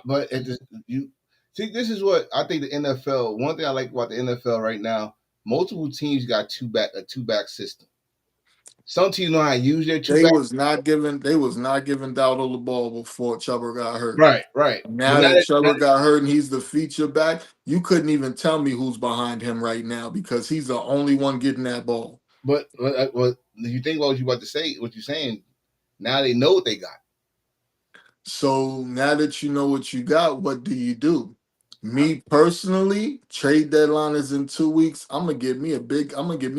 But this is what I think the NFL, one thing I like about the NFL right now, multiple teams got a two-back system. Some teams know how to use their two-back. They was not giving Dowdle the ball before Chuba got hurt. Right. Now that Chuba got hurt and he's the feature back, you couldn't even tell me who's behind him right now, because he's the only one getting that ball. But you think about what you about to say, what you're saying, now they know what they got. So now that you know what you got, what do you do? Me personally, trade deadline is in 2 weeks. I'm gonna get me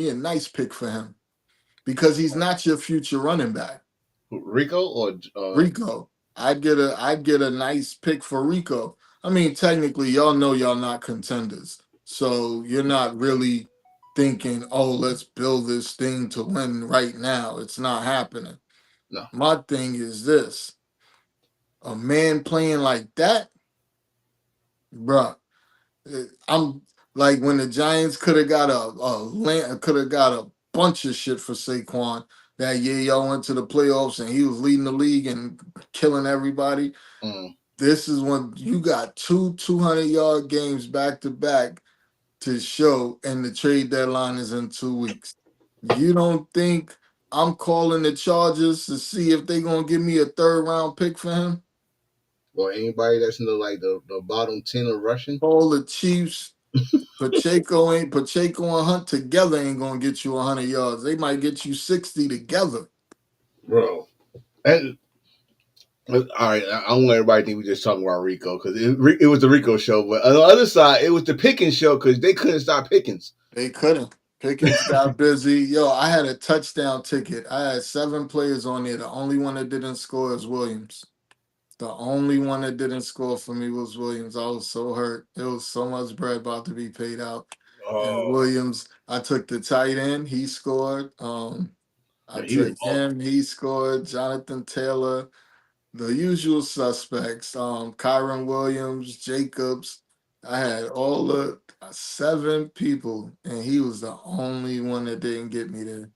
a nice pick for him because he's not your future running back. Rico or Rico. I'd get a nice pick for Rico. I mean, technically, y'all know y'all not contenders. So you're not really thinking, oh, let's build this thing to win right now. It's not happening. no? My thing is this: a man playing like that, bruh. I'm like when the Giants could have got a bunch of shit for Saquon that year. Y'all went to the playoffs and he was leading the league and killing everybody. Mm. This is when you got 200-yard games back to back to show, and the trade deadline is in 2 weeks. You don't think I'm calling the Chargers to see if they're gonna give me a third-round pick for him? Or anybody that's in the bottom 10 of rushing, All the Chiefs, Pacheco and Hunt together ain't gonna get you 100 yards. They might get you 60 together. bro. And all right, I don't want everybody to think we just talking about Rico because it was the Rico show, but on the other side, it was the Pickens show because they couldn't stop Pickens. They couldn't. Pickens got busy. Yo, I had a touchdown ticket. I had 7 players on there. The only one that didn't score is Williams. The only one that didn't score for me was Williams. I was so hurt. There was so much bread about to be paid out. And Oh, Williams, I took the tight end. He scored. I man, he was took balling. him. He scored. Jonathan Taylor. The usual suspects, Kyron Williams, Jacobs. I had all the 7 people, and he was the only one that didn't get me there.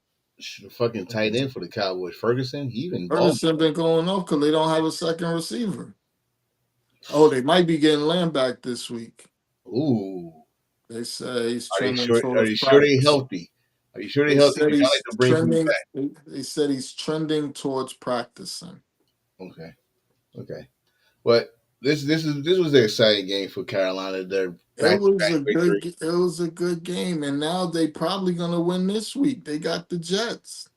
The fucking tight end for the Cowboys, Ferguson. He even balling. Ferguson been going off because they don't have a second receiver. Oh, they might be getting Lamb back this week. Ooh, They say he's are they trending sure? Are towards you sure they practice. healthy? Are you sure they They healthy? said Because I like he's to bring people trending. back. They said he's trending towards practicing. Okay, okay. But this was an exciting game for Carolina. Their It back to was back a victory. good. It was a good game, and now they probably gonna win this week. They got the Jets.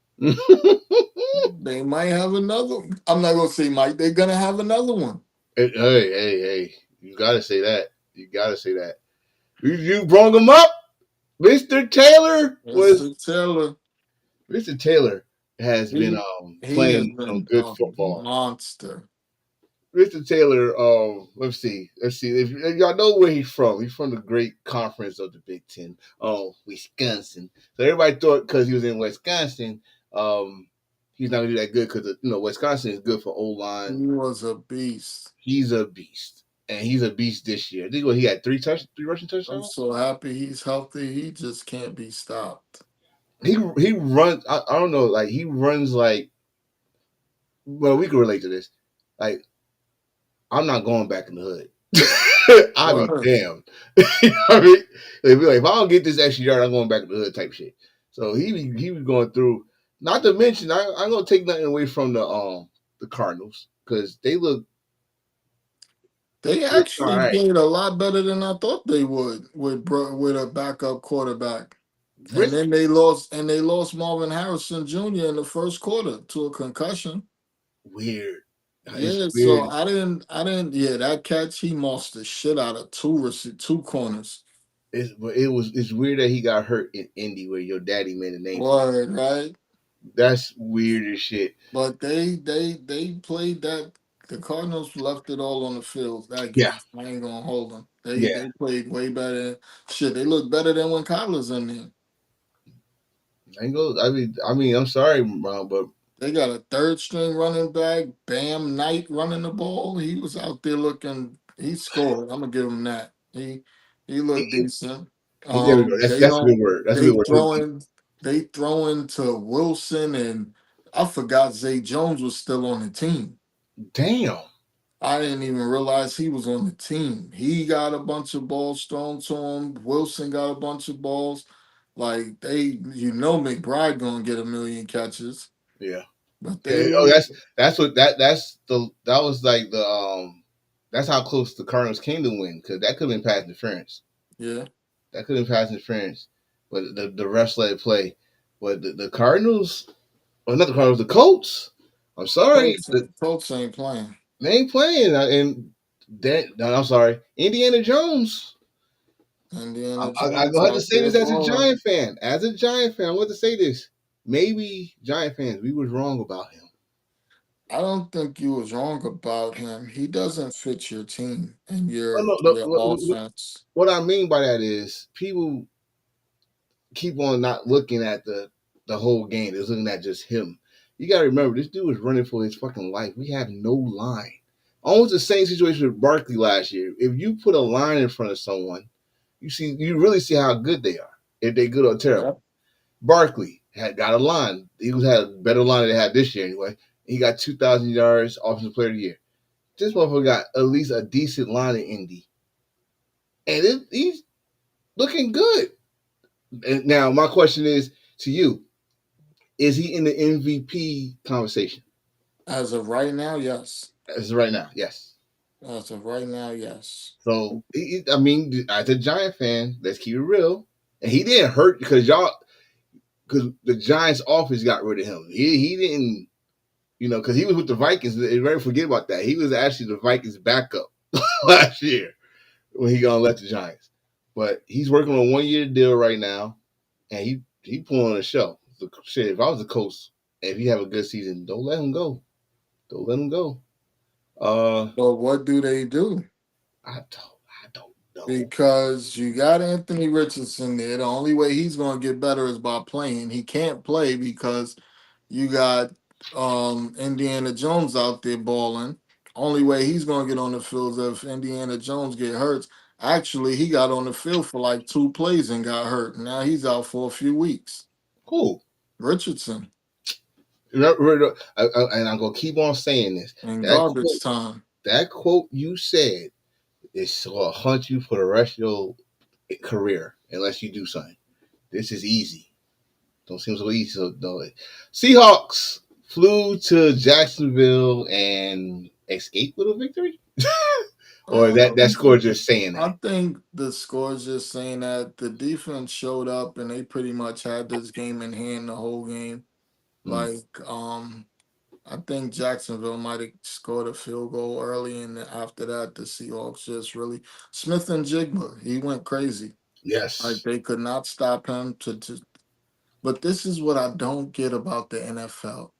They might have another. I'm not gonna say might. They're gonna have another one. Hey! You gotta say that. You gotta say that. You brought him up. Mr. Taylor was Mr. Taylor. Mr. Taylor has been He has playing some been good a football. monster. Mr. Taylor, let's see. If y'all know where he's from. He's from the great conference of the Big Ten, Wisconsin. So everybody thought because he was in Wisconsin, he's not gonna do that good because Wisconsin is good for O He line. was a beast. He's a beast, and he's a beast this year. I think he had three rushing I'm touchdowns. so happy he's healthy. He just can't be stopped. He runs. I don't know, like he runs like. Well, we can relate to this. Like I'm not going back in the hood. I'll be Word. damned. You know what I mean? They'd be like, if I don't get this extra yard, I'm going back in the hood type shit. So he was going through. Not to mention, I'm gonna take nothing away from the Cardinals because they look They all actually right. played a lot better than I thought they would with a backup quarterback. And Really then they lost Marvin Harrison Jr. in the first quarter to a concussion. weird. It's Yeah, so weird. I didn't. Yeah, that catch he mossed the shit out of two corners. It's weird that he got hurt in Indy where your daddy made a name for. Word, right? That's weird as shit. But they played that. The Cardinals left it all on the field that Yeah, game. I ain't gonna hold them. They yeah. they played way better. Shit, they look better than when Kyler's in there. I ain't go. I mean, I'm sorry, but They got a third string running back, Bam Knight running the ball. He was out there looking. He scored. I'm gonna give him that. He looked decent. there we go. That's They that's a good don't. word. That's a They good word. throwing. They throwing to Wilson, and I forgot Zay Jones was still on the team. Damn. I didn't even realize he was on the team. He got a bunch of balls thrown to him. Wilson got a bunch of balls. Like McBride gonna get a million catches. Yeah. But they Yeah. Oh, look, that was like that's how close the Cardinals came to win because that could have been pass interference. yeah. That could have been pass interference, but the refs let it play. But the Cardinals, or not the Cardinals, the Colts. I'm sorry, Colts ain't playing. They ain't playing. And that, no, I'm sorry, Indiana Jones. Indiana I Jones go ahead to out say there this as a balling. Giant fan. As a Giant fan, I want to say this. Maybe Giant fans, we was wrong about him. I don't think you was wrong about him. He doesn't fit your team and Oh, your no, your offense. what I mean by that is people keep on not looking at the whole game. They're looking at just him. You got to remember, this dude was running for his fucking life. We had no line. Almost the same situation with Barkley last year. If you put a line in front of someone, you really see how good they are. If they're good or terrible. Yep. Barkley had got a line. He was had a better line than they had this year anyway. He got 2,000 yards, offensive player of the year. This motherfucker got at least a decent line in Indy, and he's looking good. And now my question is to you: is he in the MVP conversation As of right now, yes. as of right now? Yes. As of right now, yes. So I mean, as a Giant fan, let's keep it real. And he didn't hurt because the Giants office got rid of him. He didn't, because he was with the Vikings. And never forget about that. He was actually the Vikings backup last year when he gonna let the Giants. But he's working on a 1 year deal right now, and he pulling on a show. So, shit, if I was a coach, if he have a good season, don't let him go. Don't let him go. But what do they do? I don't know. Because you got Anthony Richardson there. The only way he's going to get better is by playing. He can't play because you got Indiana Jones out there balling. Only way he's going to get on the field is if Indiana Jones get hurt. Actually, he got on the field for like 2 plays and got hurt. Now he's out for a few weeks. Who? Richardson And I'm gonna keep on saying this. in That garbage quote, time. that quote you said is gonna hunt you for the rest of your career unless you do something. This is easy. Don't seem so easy. So no. Seahawks flew to Jacksonville and escaped with a victory, or that Um, score just saying that. I think the score's just saying that the defense showed up and they pretty much had this game in hand the whole game. Mm. Like, I think Jacksonville might have scored a field goal early, and then after that, the Seahawks just really Smith and Jigma. He went crazy. Like Yes. they could not stop him But this is what I don't get about the NFL.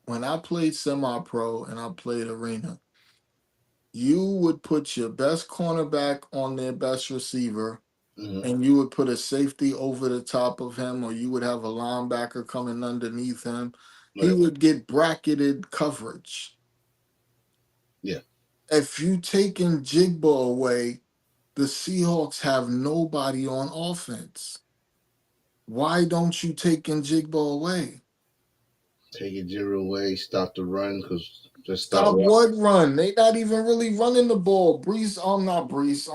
When I played semi-pro and I played arena, you would put your best cornerback on their best receiver Mm-hmm. and you would put a safety over the top of him, or you would have a linebacker coming underneath him. He Right. would get bracketed coverage. Yeah. If you taking Jigba away, the Seahawks have nobody on offense. Why don't you taking Jigba away? Take your Jimmy away. Stop the run because just stop Stop Walker. what run? They not even really running the ball. Not Brees.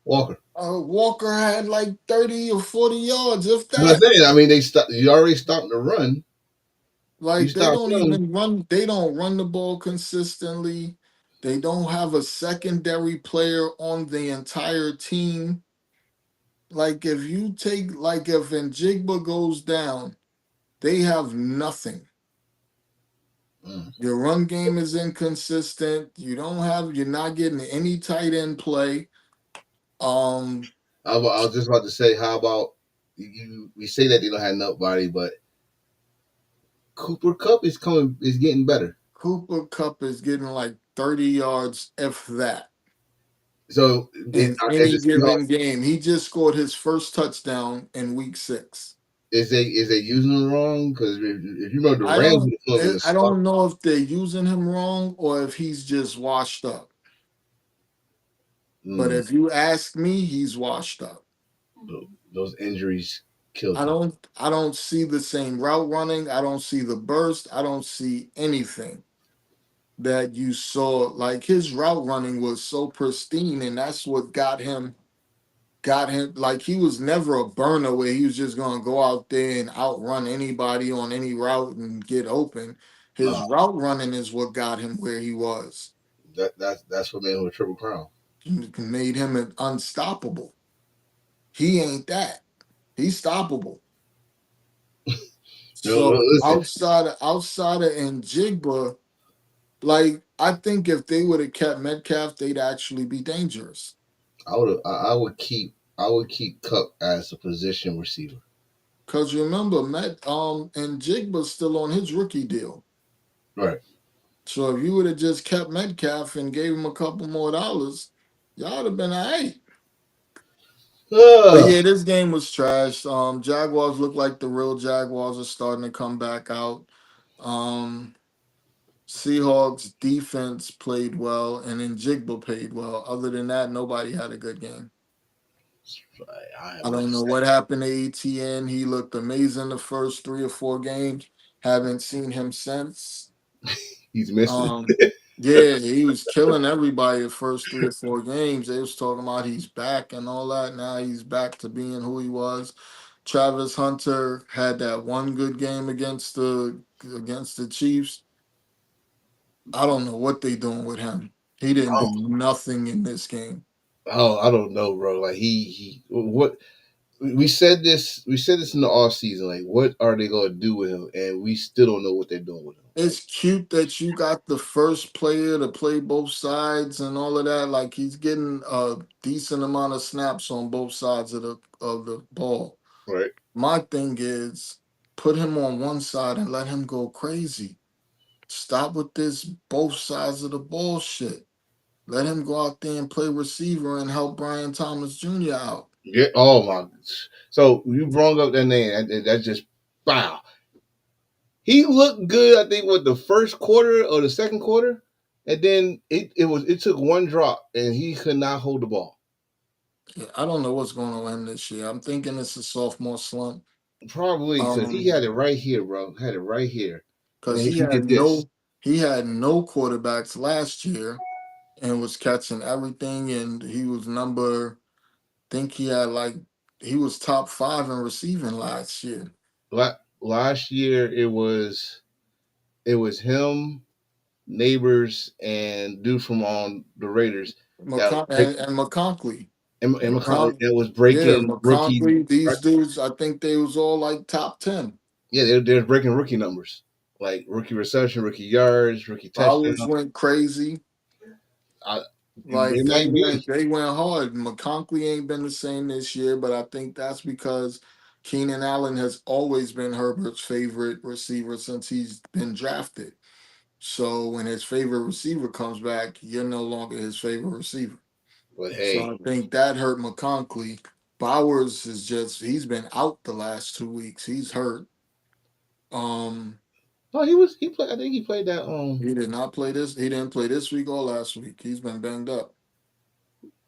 Walker. Walker had like 30 or 40 yards, if But that. then, I mean, they stop. You already stopped the run. You Like they stop don't him. even run. They don't run the ball consistently. They don't have a secondary player on the entire team. Like if Njigba goes down, they have nothing. Mm. Your run game is inconsistent. You're not getting any tight end play. Um, I was just about to say, how about we say that they don't have nobody, but Cooper Cup is getting better. Cooper Cup is getting like 30 yards, if that, So in as any the Seahawks, given game. He just scored his first touchdown in week 6. is they using him wrong? Because if you remember, the I Rams don't were in the I start. don't know if they're using him wrong or if he's just washed up. But Mm, if you ask me, he's washed up. those injuries killed I him. don't I don't see the same route running. I don't see the burst. I don't see anything that you saw. Like his route running was so pristine, and that's what got him like he was never a burner where he was just gonna go out there and outrun anybody on any route and get open. His No, route running is what got him where he was. that's what made him a triple crown. Made him unstoppable. He ain't that. He's stoppable. No, So listen, outside of Njigba, like I think if they would have kept Metcalf, they'd actually be dangerous. I would keep Cup as a position receiver. Cause remember, Met and Jigba's still on his rookie deal. Right. So if you would have just kept Metcalf and gave him a couple more dollars, y'all would have been all right. But Ugh. yeah, this game was trash. Jaguars look like the real Jaguars are starting to come back out. Um, Seahawks defense played well, and then Jigba played well. Other than that, nobody had a good game. I I am don't know upset. what happened to ATN. He looked amazing the first 3 or 4 games. Haven't seen him since. He's missing. Um, yeah, he was killing everybody the first 3 or 4 games. They was talking about he's back and all that. Now he's back to being who he was. Travis Hunter had that one good game against the Chiefs. I don't know what they doing with him. He didn't do Oh, nothing in this game. oh, I don't know, bro. Like he what we said this in the off season. Like, what are they going to do with him? And we still don't know what they're doing with him. Like, It's cute that you got the first player to play both sides and all of that. Like he's getting a decent amount of snaps on both sides of the ball. right? My thing is put him on one side and let him go crazy. Stop with this both sides of the ball shit. Let him go out there and play receiver and help Brian Thomas Jr. out. Yeah. Oh my. So you brought up that name. That just wow. He looked good. I think what the first quarter or the second quarter, and then it took one drop and he could not hold the ball. Yeah, I don't know what's going on with him this year. I'm thinking it's a sophomore slump. Probably because he Um, had it right here, bro. Had it right here, and because then he did this. he had no quarterbacks last year and was catching everything and he was think he had like he was top 5 in receiving last year. Last year it was him, neighbors, and dude from on the Raiders that was And McConkley. and McConnell McCon- that was yeah, breaking rookie. McConkley, these dudes, I think they was all like top 10. Yeah, they're breaking rookie numbers like rookie reception, rookie yards, rookie Bowers touchdown. went crazy. I, Like it might be. they went hard. McConkley ain't been the same this year, but I think that's because Keenan Allen has always been Herbert's favorite receiver since he's been drafted. So when his favorite receiver comes back, you're no longer his favorite receiver. But So hey, I think that hurt McConkley. Bowers is just he's been out the last 2 weeks. He's hurt. Um oh, he played. I think he played that. he did not play this. He didn't play this week or last week. He's been banged up.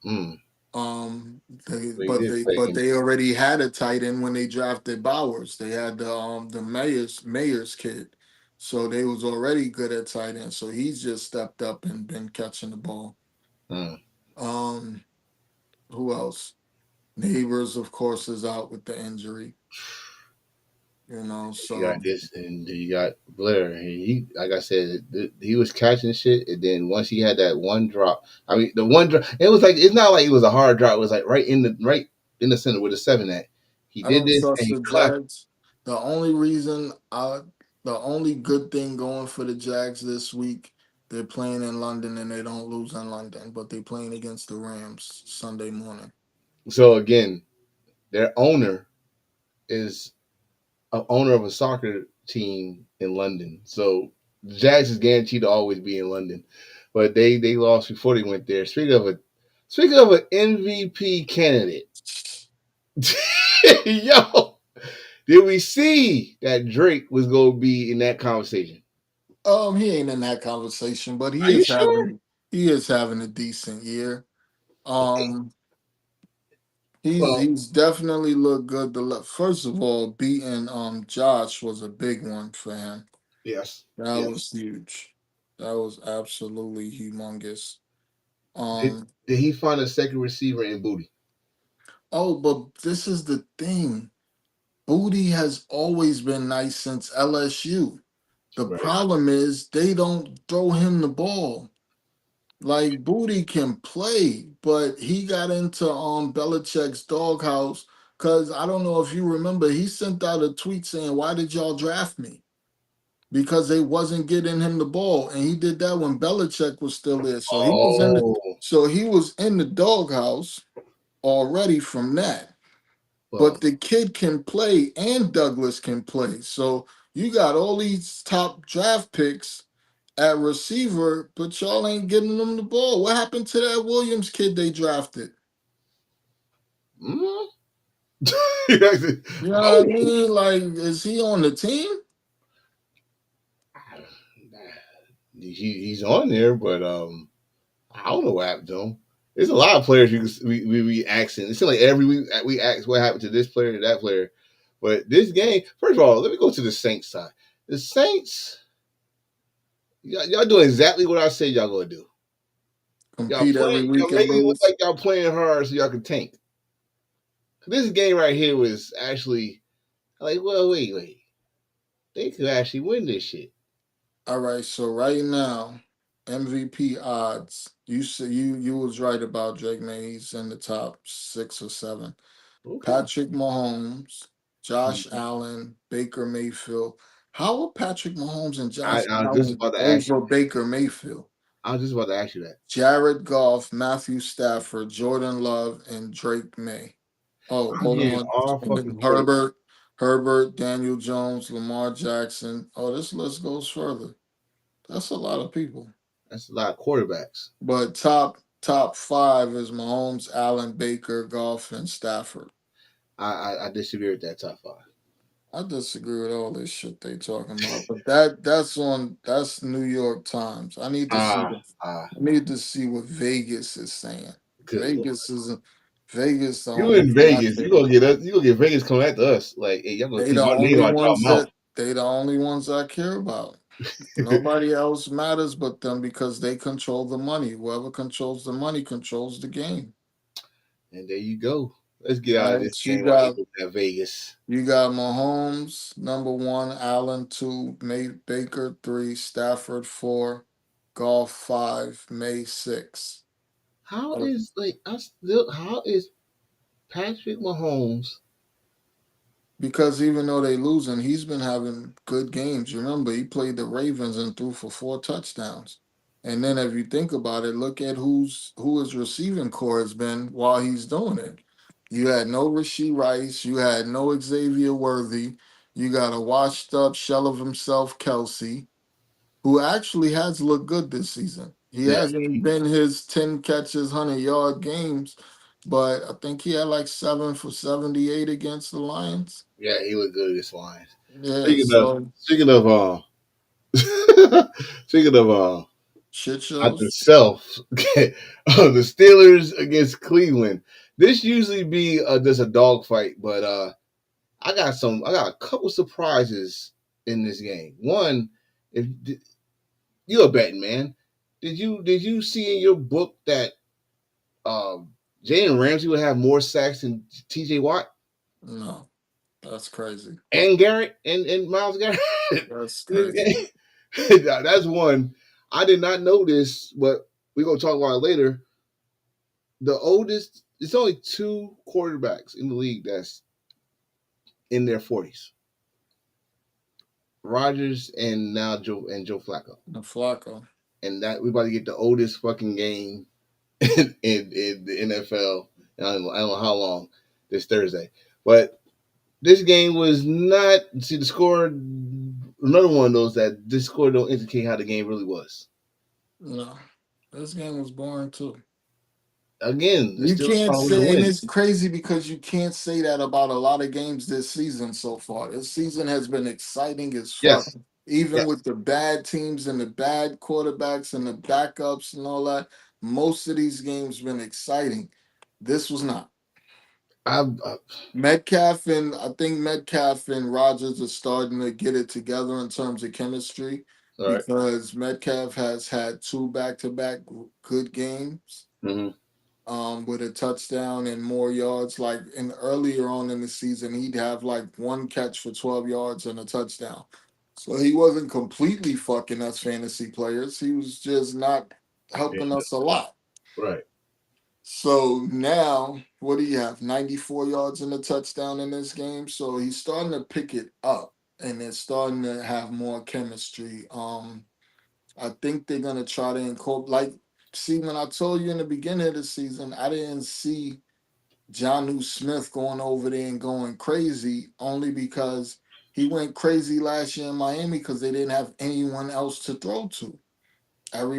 Mm, he did play But against. they already had a tight end when they drafted Bowers. They had the Mayers kid. So they was already good at tight end. So he's just stepped up and been catching the ball. Mm. Um who else? Neighbors, of course, is out with the injury. You got So this, and you got Blair. He like I said, he was catching shit, and then once he had that one drop, I mean, the one drop, it was like it's not like it was a hard drop. It was like right in the center with the 7 at. He I did don't this, and trust he the clapped. Jags. The only good thing going for the Jags this week, they're playing in London and they don't lose in London, but they're playing against the Rams Sunday morning. So again, their owner is a owner of a soccer team in London. So the Jags is guaranteed to always be in London, but they lost before they went there. Speaking of an MVP candidate, yo, did we see that Drake was going to be in that conversation? He ain't in that conversation, but Are you sure? he is having a decent year. Um, Well, he's definitely looked good. First of all, beating Josh was a big one for him. yes, That yes. was huge. That was absolutely humongous. Did, Um, did he find a second receiver in Booty? oh, but this is the thing. Booty has always been nice since LSU. The Right. problem is they don't throw him the ball. Like Booty can play, but he got into Belichick's doghouse because I don't know if you remember, he sent out a tweet saying, "Why did y'all draft me?" because they wasn't getting him the ball, and he did that when Belichick was still there. Oh, So he was in the doghouse already from that. well, But the kid can play, and Douglas can play. So you got all these top draft picks at receiver, but y'all ain't getting them the ball. What happened to that Williams kid they drafted? mm? You know what I No. mean? Like, is he on the team? He's on there, but I don't know what happened to him. There's a lot of players we asking. It seems like every week we ask what happened to this player and that player. But this game, first of all, let me go to the Saints side. The Saints, y'all doing exactly what I said y'all gonna do. Compete every Y'all week and making it look lose. like y'all playing hard so y'all can tank. This game right here was actually like, well, wait. They could actually win this shit. All right, so right now, MVP odds. You say you was right about Drake May. He's in the top 6 or 7. Okay. Patrick Mahomes, Josh Mhm. Allen, Baker Mayfield. How are Patrick Mahomes and I, Josh I was just Allen about to ask over you. Baker Mayfield? I was just about to ask you that. Jared Goff, Matthew Stafford, Jordan Love, and Drake May. Oh, I'm hold getting on. all And fucking then quarterbacks. Herbert, Daniel Jones, Lamar Jackson. Oh, this list goes further. That's a lot of people. That's a lot of quarterbacks. But top 5 is Mahomes, Allen, Baker, Goff, and Stafford. I disagree with that top five. I disagree with all this shit they talking about, but that's New York Times. I need to see what Vegas is saying. Good lord. Vegas isn't Vegas the You only in thing I Vegas? care You gonna about. get us? You gonna get Vegas coming after us? Like, hey, y'all gonna keep my name out y'all mouth? They the only ones I care about. Nobody else matters but them because they control the money. Whoever controls the money controls the game. And there you go. Let's get All out of right, this game while they go to Vegas. you got Mahomes number 1, Allen 2, Baker 3, Stafford 4, Golf 5, May 6. How Uh, is like I still? How is Patrick Mahomes? Because even though they losing, he's been having good games. Remember, he played the Ravens and threw for 4 touchdowns. And then if you think about it, look at who his receiving core has been while he's doing it. You had no Rasheed Rice, you had no Xavier Worthy, you got a washed up shell of himself, Kelsey, who actually has looked good this season. He Yeah, hasn't been his 10 catches, 100-yard games, but I think he had like 7 for 78 against the Lions. yeah, he looked good against Lions. Yeah, Speaking of, so speaking of, speaking of, shit at the shows. self, the Steelers against Cleveland. This usually be just a dogfight, but I got a couple surprises in this game. One, if you're a betting man, did you see in your book that Jalen Ramsey would have more sacks than T.J. Watt No, that's crazy. and Garrett and Miles Garrett That's in this crazy. game? That's one. I did not know this, but we're gonna talk about it later. The oldest, it's only 2 quarterbacks in the league that's in their 40s. Rodgers and now Joe Flacco. The Flacco. And that we about to get the oldest fucking game in the NFL. I don't know how long this Thursday, but this game was not. See the score. Another one of those that this score don't indicate how the game really was. No, this game was boring too. Again, the You Steelers can't found a way to say, and win. it's crazy because you can't say that about a lot of games this season so far. This season has been exciting as fuck. Yes, Even yes. with the bad teams and the bad quarterbacks and the backups and all that, most of these games been exciting. This was not. I I think Metcalf and Rogers are starting to get it together in terms of chemistry all right. because Metcalf has had 2 back-to-back good games Mm-hmm. with a touchdown and more yards. Like in earlier on in the season, he'd have like 1 catch for 12 yards and a touchdown. So he wasn't completely fucking us fantasy players. He was just not Yeah, helping us a lot. right. So now, what do you have? 94 yards and a touchdown in this game. So he's starting to pick it up. and they're starting to have more chemistry. I think they're gonna try to incorporate. Like, see, when I told you in the beginning of the season, I didn't see Johnu Smith going over there and going crazy, only because he went crazy last year in Miami because they didn't have anyone else to throw to.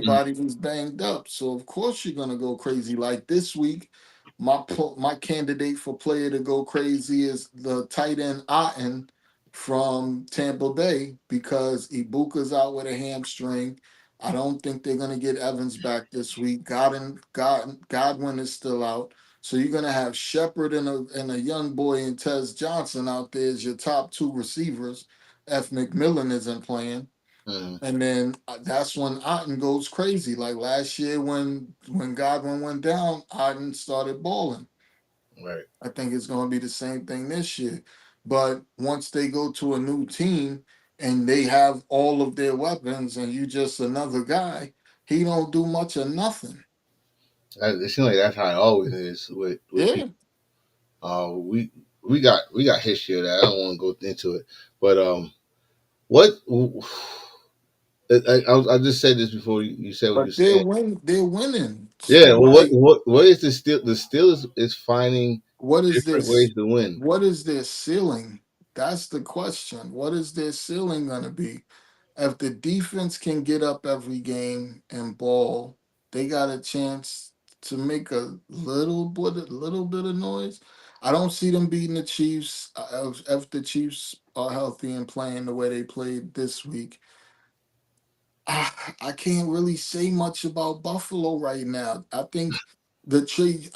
Mm, Everybody was banged up, so of course you're gonna go crazy. Like this week, my candidate for player to go crazy is the tight end Otten from Tampa Bay because Ibuka's out with a hamstring. I don't think they're gonna get Evans back this week. Godwin is still out, so you're gonna have Shepard and a young boy and Tez Johnson out there as your top two receivers. F. McMillan isn't playing. mm, And then that's when Otten goes crazy. Like last year when Godwin went down, Otten started balling. right. I think it's going to be the same thing this year. But once they go to a new team and they have all of their weapons and you just another guy, he don't do much of nothing. It seems like that's how it always is with Yeah. people. Uh, we we got history of that. I don't want to go into it, but what I just said this before you said what you But they're said. win they're winning. So Yeah, well, like what is the still? The still is finding what is different this? ways to win. What is their ceiling? That's the question. What is their ceiling going to be? If the defense can get up every game and ball, they got a chance to make a little bit of noise. I don't see them beating the Chiefs if the Chiefs are healthy and playing the way they played this week. I can't really say much about Buffalo right now. I think the trade,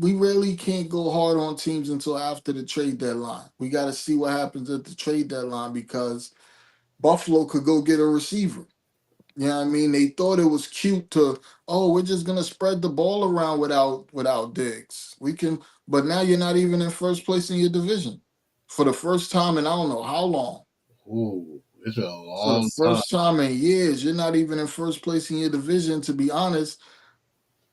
we really can't go hard on teams until after the trade deadline. We got to see what happens at the trade deadline because Buffalo could go get a receiver. You know what I mean? They thought it was cute to, oh, we're just gonna spread the ball around without Diggs. We can, but now you're not even in first place in your division for the first time in I don't know how long. Ooh, it's been a For the long time. first time in years, you're not even in first place in your division. To be honest,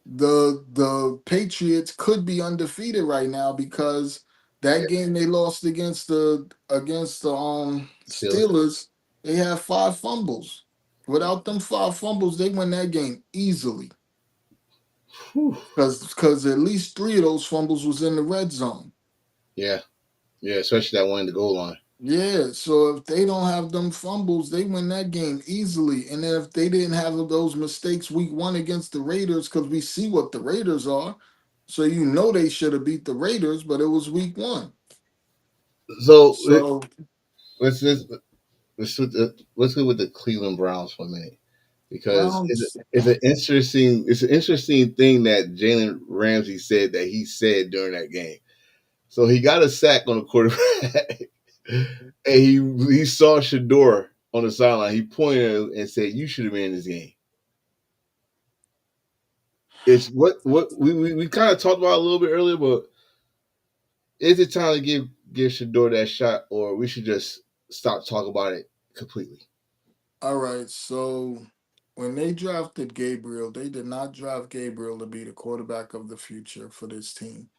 the Patriots could be undefeated right now because that Yeah, game they lost against the still. Steelers, they had five fumbles. Without them five fumbles, they win that game easily. Whew. Because at least three of those fumbles was in the red zone. Yeah, yeah, especially that one in the goal line. Yeah, so if they don't have them fumbles, they win that game easily. And then if they didn't have those mistakes week one against the Raiders, because we see what the Raiders are, so you know they should have beat the Raiders, but it was week one. So So let's let's let's go with the Cleveland Browns for a minute because Browns, it's an interesting thing that Jalen Ramsey said that he said during that game. So he got a sack on the quarterback, and he saw Shador on the sideline. He pointed and said, "You should have been in this game." It's what we kind of talked about a little bit earlier, but is it time to give Shador that shot, or we should just stop talking about it completely? all right. So when they drafted Gabriel, they did not draft Gabriel to be the quarterback of the future for this team.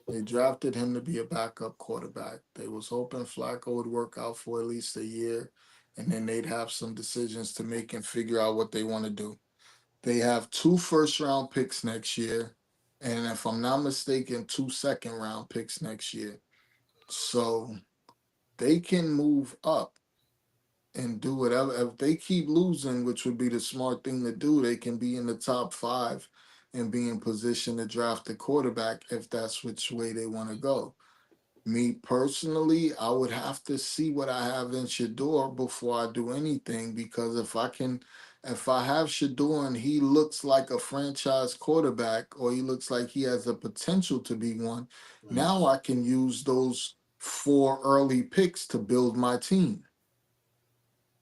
They drafted him to be a backup quarterback. They was hoping Flacco would work out for at least a year, and then they'd have some decisions to make and figure out what they want to do. They have two first round picks next year, and if I'm not mistaken, two second round picks next year. So they can move up and do whatever. If they keep losing, which would be the smart thing to do, they can be in the top five and be in position to draft a quarterback if that's which way they want to go. Me personally, I would have to see what I have in Shador before I do anything because if I have Shador and he looks like a franchise quarterback or he looks like he has the potential to be one, Mm, now I can use those four early picks to build my team.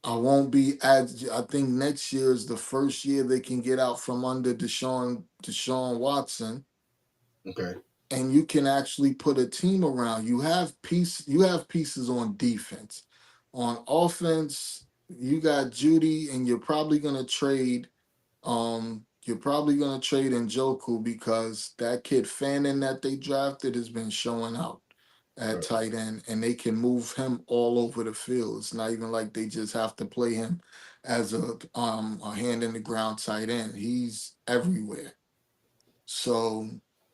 I won't be as I think next year is the first year they can get out from under Deshaun Watson okay. and you can actually put a team around. You have pieces on defense. On offense, you got Judy, and you're probably gonna trade Njoku because that kid Fannin that they drafted has been showing out. at tight end, and they can move him all over the field. It's not even like they just have to play him as a hand in the ground tight end. He's everywhere. So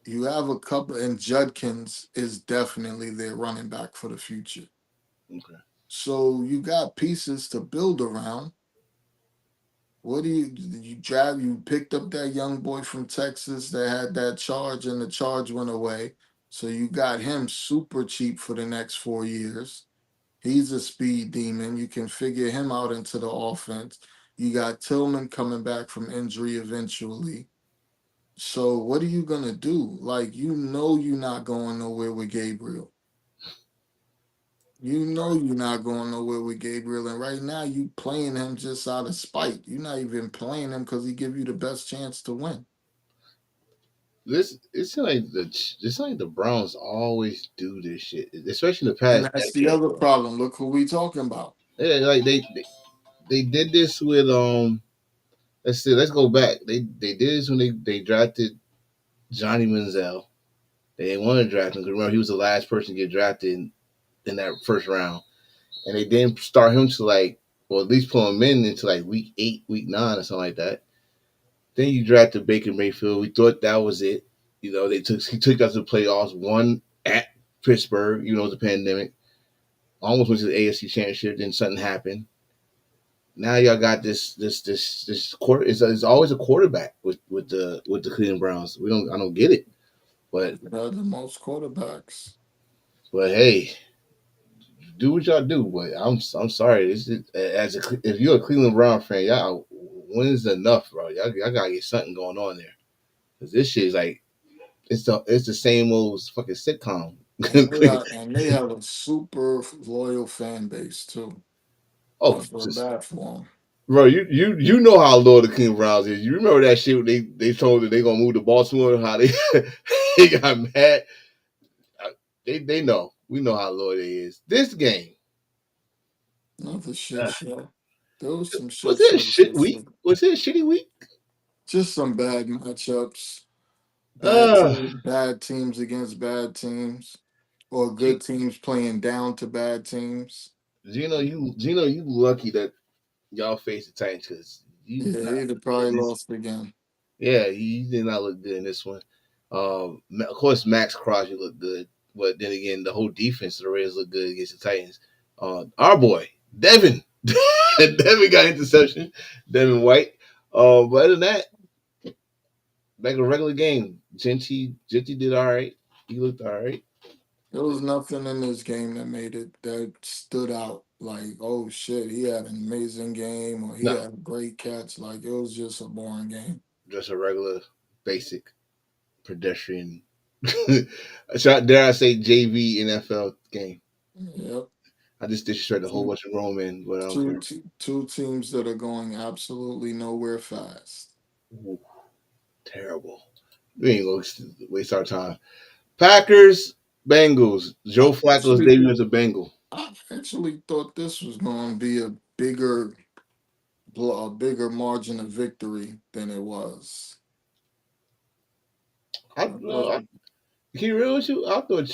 you have a couple, and Judkins is definitely their running back for the future. Okay. So you got pieces to build around. What do you picked up that young boy from Texas that had that charge and the charge went away. So you got him super cheap for the next 4 years. He's a speed demon. You can figure him out into the offense. You got Tillman coming back from injury eventually. So what are you gonna do? Like you're not going nowhere with Gabriel. You know you're not going nowhere with Gabriel, and right now you playing him just out of spite. You're not even playing him because he give you the best chance to win. It's like the Browns always do this shit, especially in the And past that's the decade. other problem. Look who we talking about. Yeah, like they did this with let's see, let's go back. They did this when they drafted Johnny Manziel. They didn't want to draft him because remember he was the last person to get drafted in that first round, and they didn't start him to like, well, at least put him in into like week 8, week 9, or something like that. Then you drafted Baker Mayfield. We thought that was it. You know, he took us to the playoffs, won at Pittsburgh. You know, it was a pandemic. Almost went to the AFC Championship. Then something happened. Now y'all got this quarter. It's always a quarterback with the Cleveland Browns. I don't get it, but They're the most quarterbacks. hey, do what y'all do. But I'm sorry. If you're a Cleveland Brown fan, y'all wins enough, bro. Y'all gotta get something going on there. Cause this shit is like it's the same old fucking sitcom. And they have a super loyal fan base too. I Oh, feel just bad for them. bro, you know how loyal the Cleveland Browns is. You remember that shit when they told that they gonna move to Baltimore? How they they got mad. They know. We know how loyal they is. This game Another shit show. There was some was shit it a shows shit this week? week. Was it a shitty week? Just some bad matchups. Uh, Bad teams against bad teams. Or G- good teams playing down to bad teams. Gino, you lucky that y'all faced the Titans because you did Yeah, not he'd have look good probably in this. lost again. Yeah, you did not look good in this one. Of course, Max Crosby looked good, but then again, the whole defense of the Raiders looked good against the Titans. Our boy Devin, Devin got interception. Devin White. But other than that, like a regular game, Genty did all right. He looked all right. There was nothing in this game that stood out. Like, oh shit, he had an amazing game or he No, had a great catch. Like, it was just a boring game. just a regular, basic pedestrian. Dare I say JV NFL game? Yep. I just disrespect a whole Two, bunch of Roman, but I don't care. two teams that are going absolutely nowhere fast. Ooh, terrible. We ain't gonna waste our time. Packers, Bengals. Joe Flacco's Actually, debut as a Bengal. I actually thought this was going to be a bigger margin of victory than it was. I, I thought, uh, I Can you real with you? I thought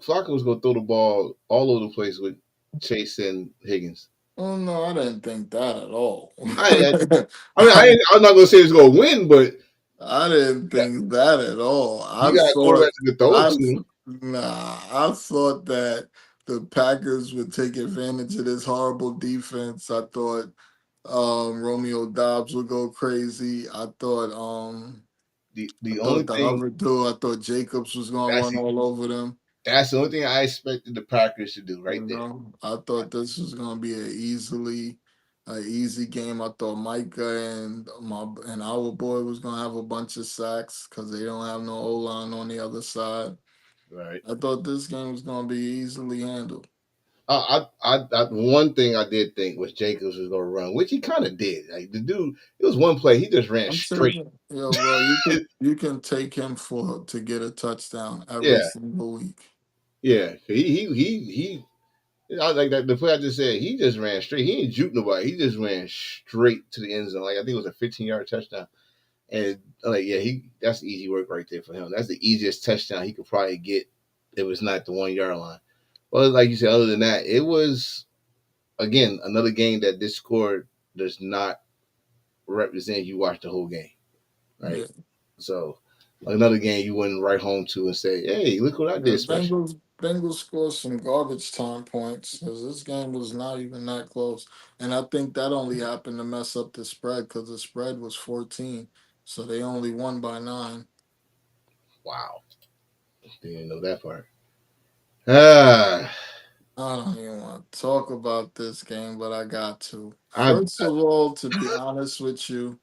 Flacco was gonna throw the ball all over the place with Chase and Higgins. oh no, I didn't think that at all. I I'm not gonna say it's gonna win, but I didn't think that at all. you got a quarterback to throw it I to. I thought that the Packers would take advantage of this horrible defense. I thought Romeo Dobbs would go crazy. I The only thought the thing other dude, I thought Jacobs was gonna that's run all over them. that's the only thing I expected the Packers to do You right there. know, I thought this was gonna be a easy game. I thought Micah and our boy was gonna have a bunch of sacks because they don't have no O line on the other side. Right. I thought this game was gonna be easily handled. One thing I did think was Jacobs was gonna run, which he kind of did. Like the dude, it was one play he just ran I'm straight. taking, yo, bro. You can take him for to get a touchdown every Yeah, single week. yeah. I like that. The play I just said, he just ran straight. He ain't juke nobody. He just ran straight to the end zone. Like I think it was a 15-yard touchdown. And like, yeah, that's easy work right there for him. That's the easiest touchdown he could probably get It was not the 1 yard line. Well, like you said, other than that, it was again another game that this score does not represent. You watch the whole game, right? Yeah. So another game you wouldn't write home to and say, "Hey, look what I The did special." Bengals scored some garbage time points because this game was not even that close, and I think that only happened to mess up the spread because the spread was 14, so they only won by 9. Wow, didn't know that part. Ah, I don't even want to talk about this game, but I got to. I First of all, to be honest with you,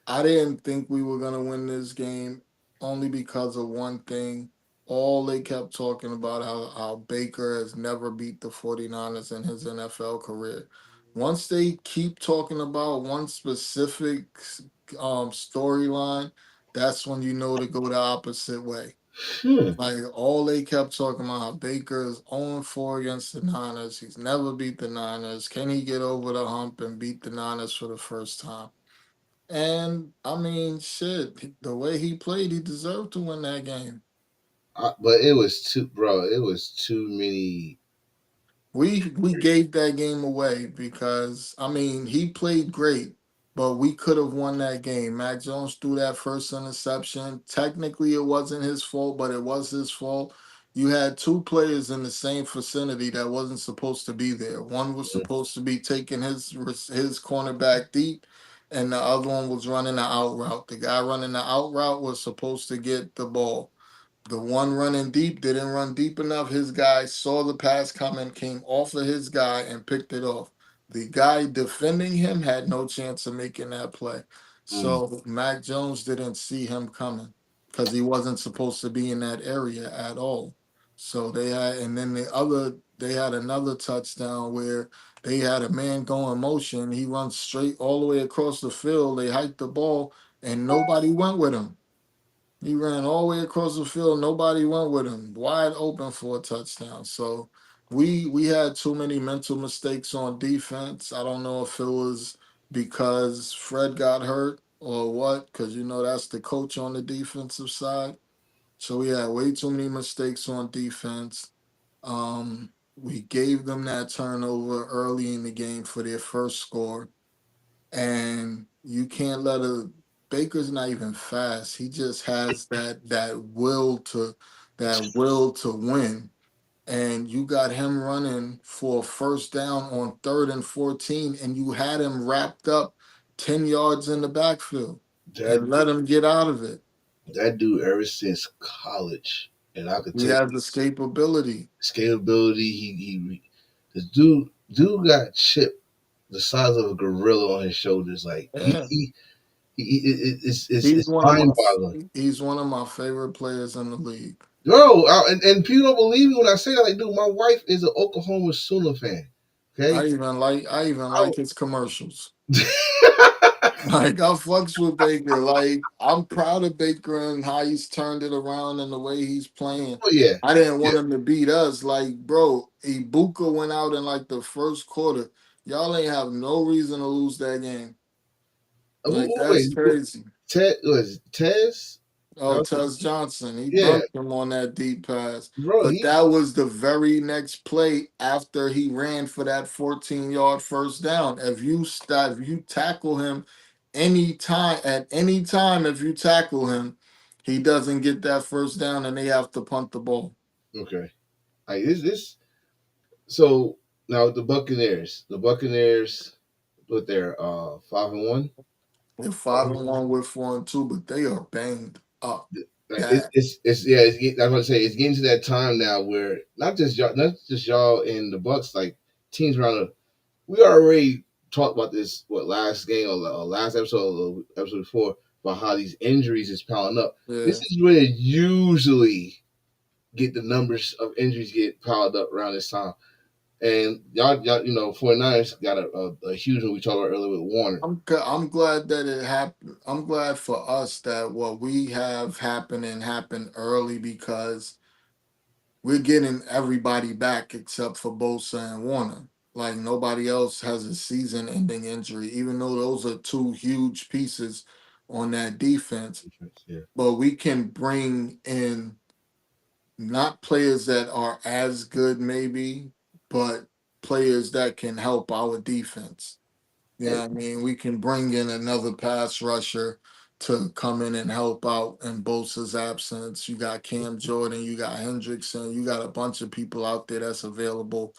I didn't think we were going to win this game only because of one thing. All they kept talking about how Baker has never beat the 49ers in his NFL career. Once they keep talking about one specific storyline, that's when you know to go the opposite way. hmm, Like all they kept talking about how Baker is 0-4 against the Niners. He's never beat the Niners. Can he get over the hump and beat the Niners for the first time? And I mean, shit, the way he played, he deserved to win that game. but it was too, bro. It was too many. We gave that game away because I mean he played great, but we could have won that game. Mac Jones threw that first interception. Technically, it wasn't his fault, but it was his fault. You had two players in the same vicinity that wasn't supposed to be there. One was supposed to be taking his cornerback deep, and the other one was running the out route. The guy running the out route was supposed to get the ball. The one running deep didn't run deep enough. His guy saw the pass coming, came off of his guy, and picked it off. The guy defending him had no chance of making that play. Mm, So Mac Jones didn't see him coming because he wasn't supposed to be in that area at all. So they had, and then they had another touchdown where they had a man go in motion. He runs straight all the way across the field. They hiked the ball, and nobody went with him. He ran all the way across the field. Nobody went with him. Wide open for a touchdown. So we had too many mental mistakes on defense. I don't know if it was because Fred got hurt or what, because you know that's the coach on the defensive side. So we had way too many mistakes on defense. We gave them that turnover early in the game for their first score, and you can't let a Baker's not even fast. He just has that will to win. And you got him running for a first down on 3rd and 14, and you had him wrapped up 10 yards in the backfield that and let him get out of it. that dude ever since college, and I could He tell has you escapability. scalability. This dude got chipped the size of a gorilla on his shoulders. Like Yeah. He's it's one of mind my boggling. he's one of my favorite players in the league. Bro, and people don't believe me when I say that. Like, dude, my wife is an Oklahoma Sooner fan. Okay, I even like his commercials. Like I fucks with Baker. Like I'm proud of Baker and how he's turned it around and the way he's playing. oh yeah, I didn't yeah. want him to beat us. Like, bro, Ibuka went out in like the first quarter. Y'all ain't have no reason to lose that game. Like that's Wait, crazy. Ted was Tez? Oh, Tez Johnson, he Yeah, burnt him on that deep pass. bro. But that was the very next play after he ran for that 14-yard first down. If you tackle him at any time, if you tackle him, he doesn't get that first down and they have to punt the ball. Okay, like this. So now the Buccaneers, what they're 5-1. They're 5-1 with 4-2, but they are banged up Like bad. it's yeah. I'm gonna say it's getting to that time now where not just y'all in the Bucks, like teams around the. We already talked about this last game or last episode or episode before about how these injuries is piling up. This Yeah. is where usually get the numbers of injuries get piled up around this time. And y'all, 49ers got a huge one we talked about earlier with Warner. I'm glad that it happened. I'm glad for us that what we have happened early because we're getting everybody back except for Bosa and Warner. Like nobody else has a season-ending injury, even though those are two huge pieces on that defense. Yeah. But we can bring in not players that are as good, maybe, but players that can help our defense. Yeah, I mean, we can bring in another pass rusher to come in and help out in Bosa's absence. You got Cam Jordan, you got Hendrickson, you got a bunch of people out there that's available.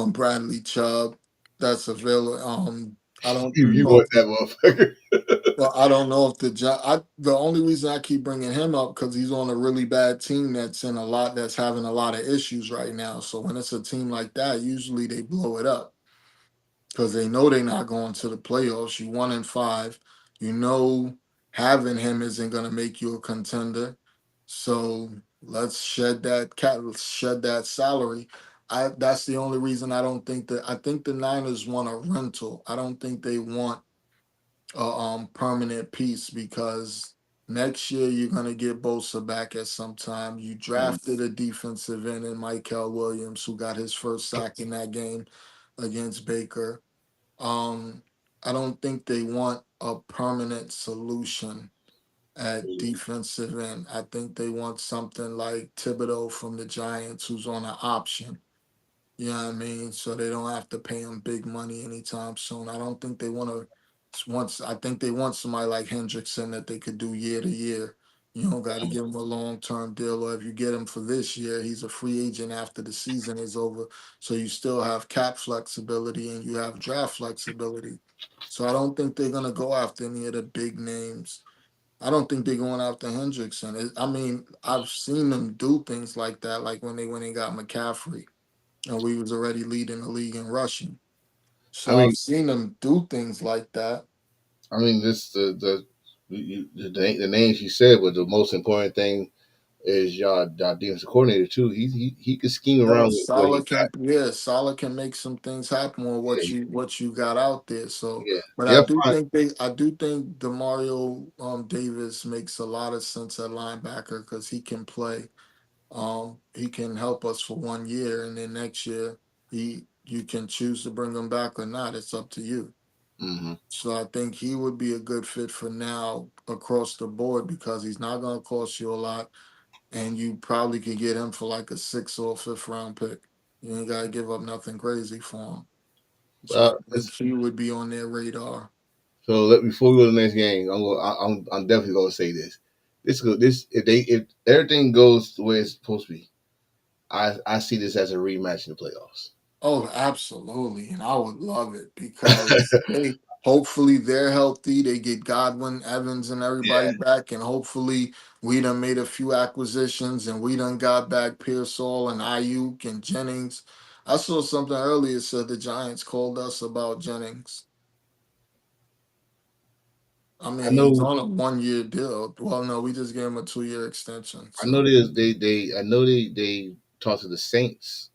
Bradley Chubb, that's available. I don't You know. want that motherfucker? Well, I don't know if the only reason I keep bringing him up because he's on a really bad team that's having a lot of issues right now. So when it's a team like that, usually they blow it up because they know they're not going to the playoffs. You 1-5, you know having him isn't going to make you a contender. So let's shed that salary. I That's the only reason I think the Niners want a rental. I don't think they want a permanent piece because next year you're gonna get Bosa back at some time. You Mm, drafted a defensive end in Michael Williams who got his first sack in that game against Baker. Um, I don't think they want a permanent solution at mm, defensive end. I think they want something like Thibodeau from the Giants who's on an option. You know what I mean? So they don't have to pay him big money anytime soon. I don't think they want to. Once I think they want somebody like Hendrickson that they could do year to year. You don't got to give him a long term deal, or if you get him for this year, he's a free agent after the season is over. So you still have cap flexibility and you have draft flexibility. So I don't think they're gonna go after any of the big names. I don't think they're going after Hendrickson. I mean, I've seen them do things like that, like when they got McCaffrey and we was already leading the league in rushing. I So I've mean, seen them do things like that. this the names you said, but the most important thing is y'all defense coordinator too. He could scheme around with what he got. Salah can make some things happen with Yeah, what you got out there. So, yeah, but yeah. Fine. I do think Demario Davis makes a lot of sense at linebacker because he can play. He can help us for 1 year, and then next year you can choose to bring him back or not. It's up to you. Hmm. So I think he would be a good fit for now across the board because he's not going to cost you a lot, and you probably could get him for like a sixth or fifth round pick. You ain't got to give up nothing crazy for him. So I think he would be on their radar. Before we go to the next game, I'm definitely going to say this. This if everything goes the way it's supposed to be, I see this as a rematch in the playoffs. Oh, absolutely, and I would love it because they hopefully they're healthy. They get Godwin, Evans, and everybody Yeah, back, and hopefully we done made a few acquisitions and we done got back Pearsall and Ayuk and Jennings. I saw something earlier said the Giants called us about Jennings. I I mean, he's know. on a 1 year deal. Well, no, we just gave him a 2 year extension. I know So I know they talked to the Saints.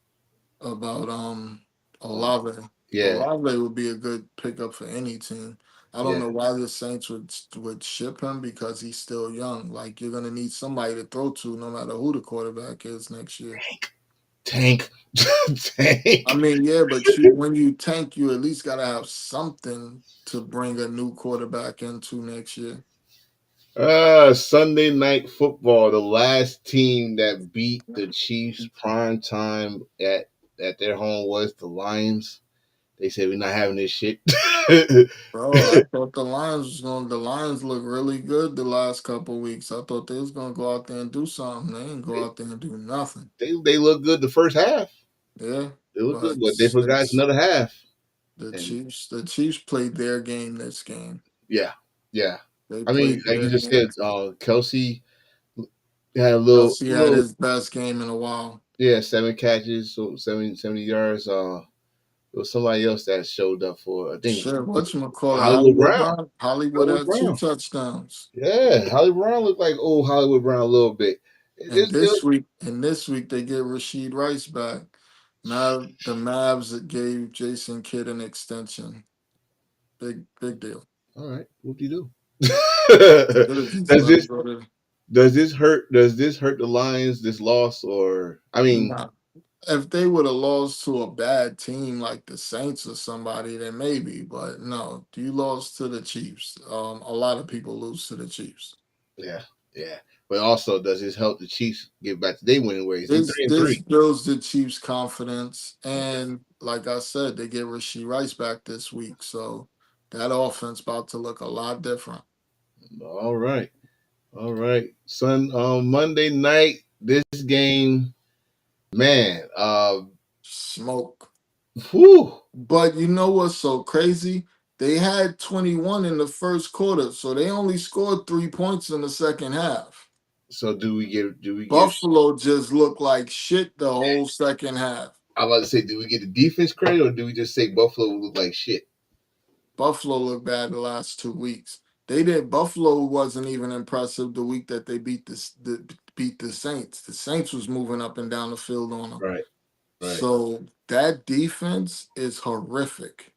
about Um, Olave. yeah, Olave would be a good pickup for any team. I don't yeah. know why the Saints would ship him because he's still young. Like you're gonna need somebody to throw to no matter who the quarterback is next year. Tank, I tank. mean, yeah, but you when you tank, you at least gotta have something to bring a new quarterback into next year. Sunday night football. The last team that beat the Chiefs prime time at their home was the Lions. They said we're not having this shit. Bro, I thought the Lions look really good the last couple weeks. I thought they was gonna go out there and do something. They didn't go they, out there and do nothing. they look good the first half. Yeah, They look good, but but they forgot it's another half. And The Chiefs played their game this game. yeah, yeah. They I mean, played like you their just game. said, Kelsey had a Kelsey had little, his best game in a while. yeah, 7 catches, so 70 yards. There was somebody else that showed up for, I think, Shit, whatchamacallit, Hollywood Brown. Hollywood Hollywood had two Brown. touchdowns. Yeah, Hollywood Brown looked like old Hollywood Brown a little bit. And this week they get Rasheed Rice back. The Mavs that gave Jason Kidd an extension. Big deal. All right, what do you do? Should have just does let him this go to does this hurt the Lions? This loss, or I mean, nah. If they would have lost to a bad team like the Saints or somebody, then maybe. But no, you lost to the Chiefs. A lot of people lose to the Chiefs. yeah, yeah. But also, does this help the Chiefs get back to their winning ways? They This three and this three. builds the Chiefs' confidence, and like I said, they get Rasheed Rice back this week, so that offense about to look a lot different. All right, all right. Monday night, this game, man. Smoke. Whew. But you know what's so crazy? They had 21 in the first quarter, so they only scored 3 points in the second half. So do we get? Buffalo just looked like shit the whole second half. I was about to say, do we get the defense credit, or do we just say Buffalo look like shit? Buffalo looked bad the last 2 weeks. They did. Buffalo wasn't even impressive the week that they beat the Saints. The Saints was moving up and down the field on them. Right, right. So that defense is horrific.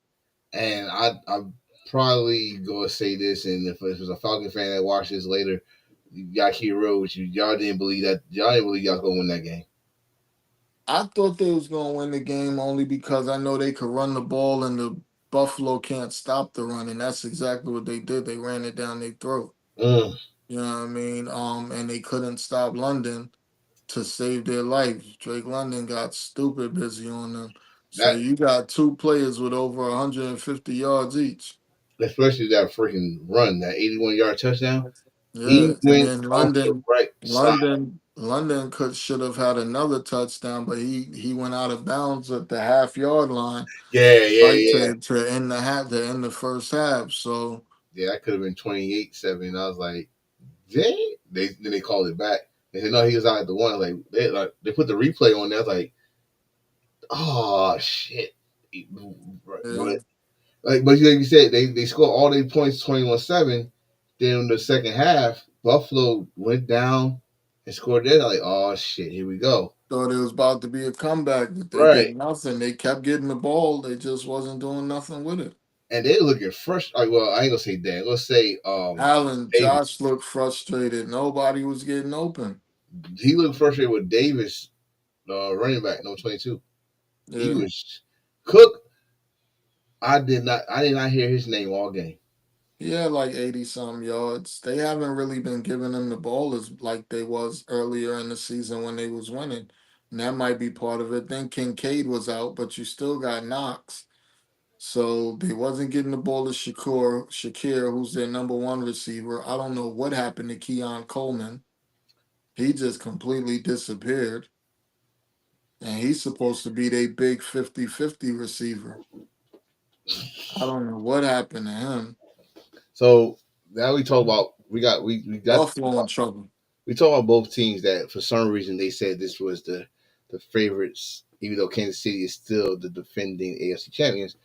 And I'm probably gonna say this, and if there's a Falcon fan that watches this later, y'all keep real with you. Y'all didn't believe that. Y'all didn't believe y'all was gonna win that game. I thought they was gonna win the game only because I know they could run the ball and the Buffalo can't stop the run, and that's exactly what they did. They ran it down their throat. Mm, You know what I mean? And they couldn't stop London to save their life. Drake London got stupid busy on them. So that you got two players with over 150 yards each. especially that freaking run, that 81-yard touchdown. Yeah, He and went then off the right side. London could should have had another touchdown, but he went out of bounds at the half-yard line, Yeah, yeah, right yeah. to end the first half. So Yeah, that could have been 28-7. I was like, dang. They called it back. They said no, he was out at the one. They put the replay on there. I was oh shit. yeah, But like you said, they scored all their points 21-7. Then in the second half, Buffalo went down and scored there. Like, oh shit, here we go. thought it was about to be a comeback, but they did Right. nothing. They kept getting the ball. They just wasn't doing nothing with it. And they looking fresh. Well, I ain't gonna say Dan. Let's say Josh Davis. looked frustrated. Nobody was getting open. He looked frustrated with Davis, running back, no 22. He Yeah. was Cook. I did not hear his name all game. He had like 80 some yards. They haven't really been giving him the ball as like they was earlier in the season when they was winning. And that might be part of it. Then Kincaid was out, but you still got Knox. So they wasn't getting the ball to Shakir, who's their number one receiver. I don't know what happened to Keon Coleman. He just completely disappeared. And he's supposed to be their big 50-50 receiver. I don't know what happened to him. So now we got Buffalo in trouble. we talk about both teams that for some reason they said this was the favorites, even though Kansas City is still the defending AFC champions.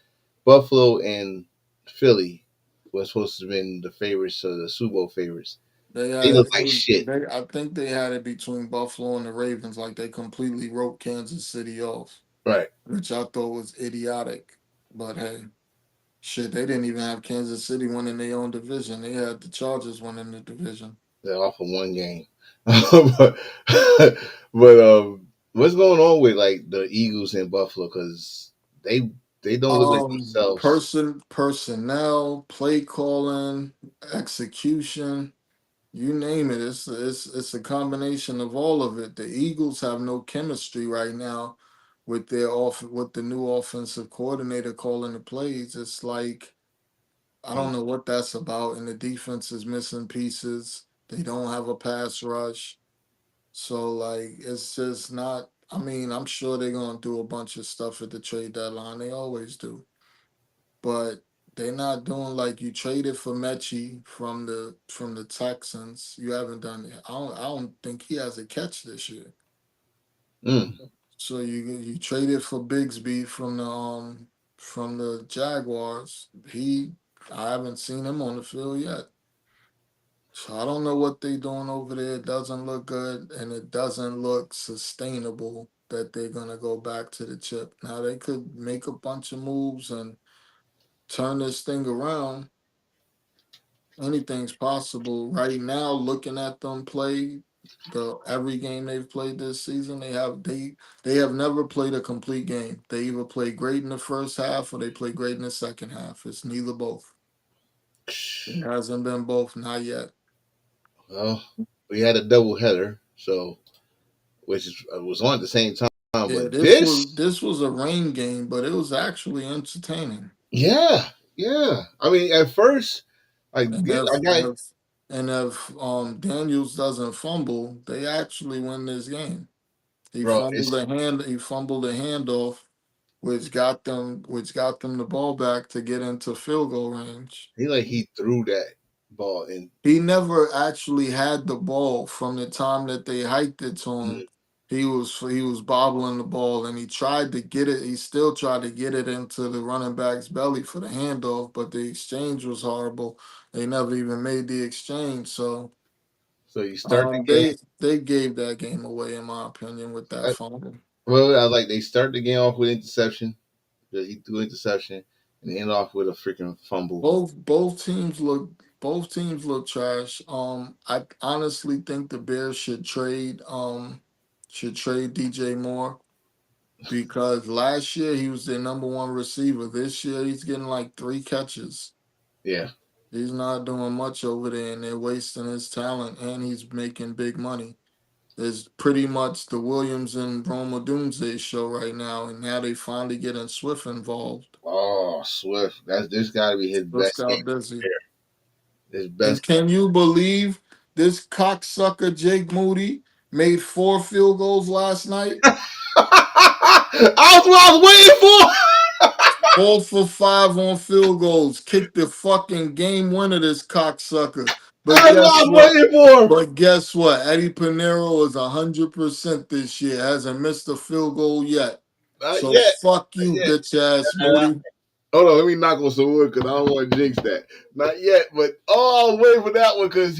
Buffalo and Philly was supposed to have been the favorites, so the Super Bowl favorites. They They had look it. like shit. I think they had it between Buffalo and the Ravens. Like they completely wrote Kansas City off, Right. which I thought was idiotic. But hey, shit, they didn't even have Kansas City winning their own division. They had the Chargers winning the division. They're off of one game. but what's going on with like the Eagles and Buffalo? Because they don't look like themselves. Personnel, play calling, execution. You name it. It's a combination of all of it. The Eagles have no chemistry right now with the new offensive coordinator calling the plays. It's like I don't know what that's about. And the defense is missing pieces. They don't have a pass rush. So like it's just not I mean, I'm sure they're gonna do a bunch of stuff at the trade deadline. They always do. But they're not doing like you traded for Mechie from the Texans. You haven't done it. I don't think he has a catch this year. Mm. So you traded for Bigsby from the Jaguars. I haven't seen him on the field yet. So I don't know what they're doing over there. It doesn't look good and it doesn't look sustainable that they're gonna go back to the chip. Now they could make a bunch of moves and turn this thing around. Anything's possible right now. Looking at them play the every game they've played this season, they have never played a complete game. They either play great in the first half or they play great in the second half. It's neither both. It hasn't been both, not yet. Well, we had a double header, so was on at the same time. Yeah, But this, this was a rain game, but it was actually entertaining. yeah, yeah. I mean, at first, And I got if Daniels doesn't fumble, they actually win this game. bro. It's He fumbled a handoff, which got them the ball back to get into field goal range. he threw that ball in. He never actually had the ball from the time that they hiked it to him. He was bobbling the ball and he tried to get it. He still tried to get it into the running back's belly for the handoff, but the exchange was horrible. They never even made the exchange. So So you start the game. they gave that game away in my opinion with that I, fumble. well, I like they start the game off with interception. He threw interception and end off with a freaking fumble. Both teams look trash. I honestly think the Bears should trade DJ Moore because last year he was their number one receiver. This year he's getting like 3 catches. Yeah. He's not doing much over there, and they're wasting his talent, and he's making big money. It's pretty much the Williams and Roma Doomsday show right now, and now they finally getting Swift involved. Oh, Swift. This got to be his Swift best got game. busy. His And best. can you believe this cocksucker Jake Moody made 4 field goals last night? I was what I was waiting for. 4 for 5 on field goals. Kicked the fucking game winner, this cocksucker. But That's what guess I was what? waiting for. But guess what? Eddie Pinero is 100% this year. Hasn't missed a field goal yet. Not So yet. fuck Not you, yet. bitch ass Moody. Hold on, let me knock on some wood because I don't want to jinx that. Not yet, but I was waiting for that one because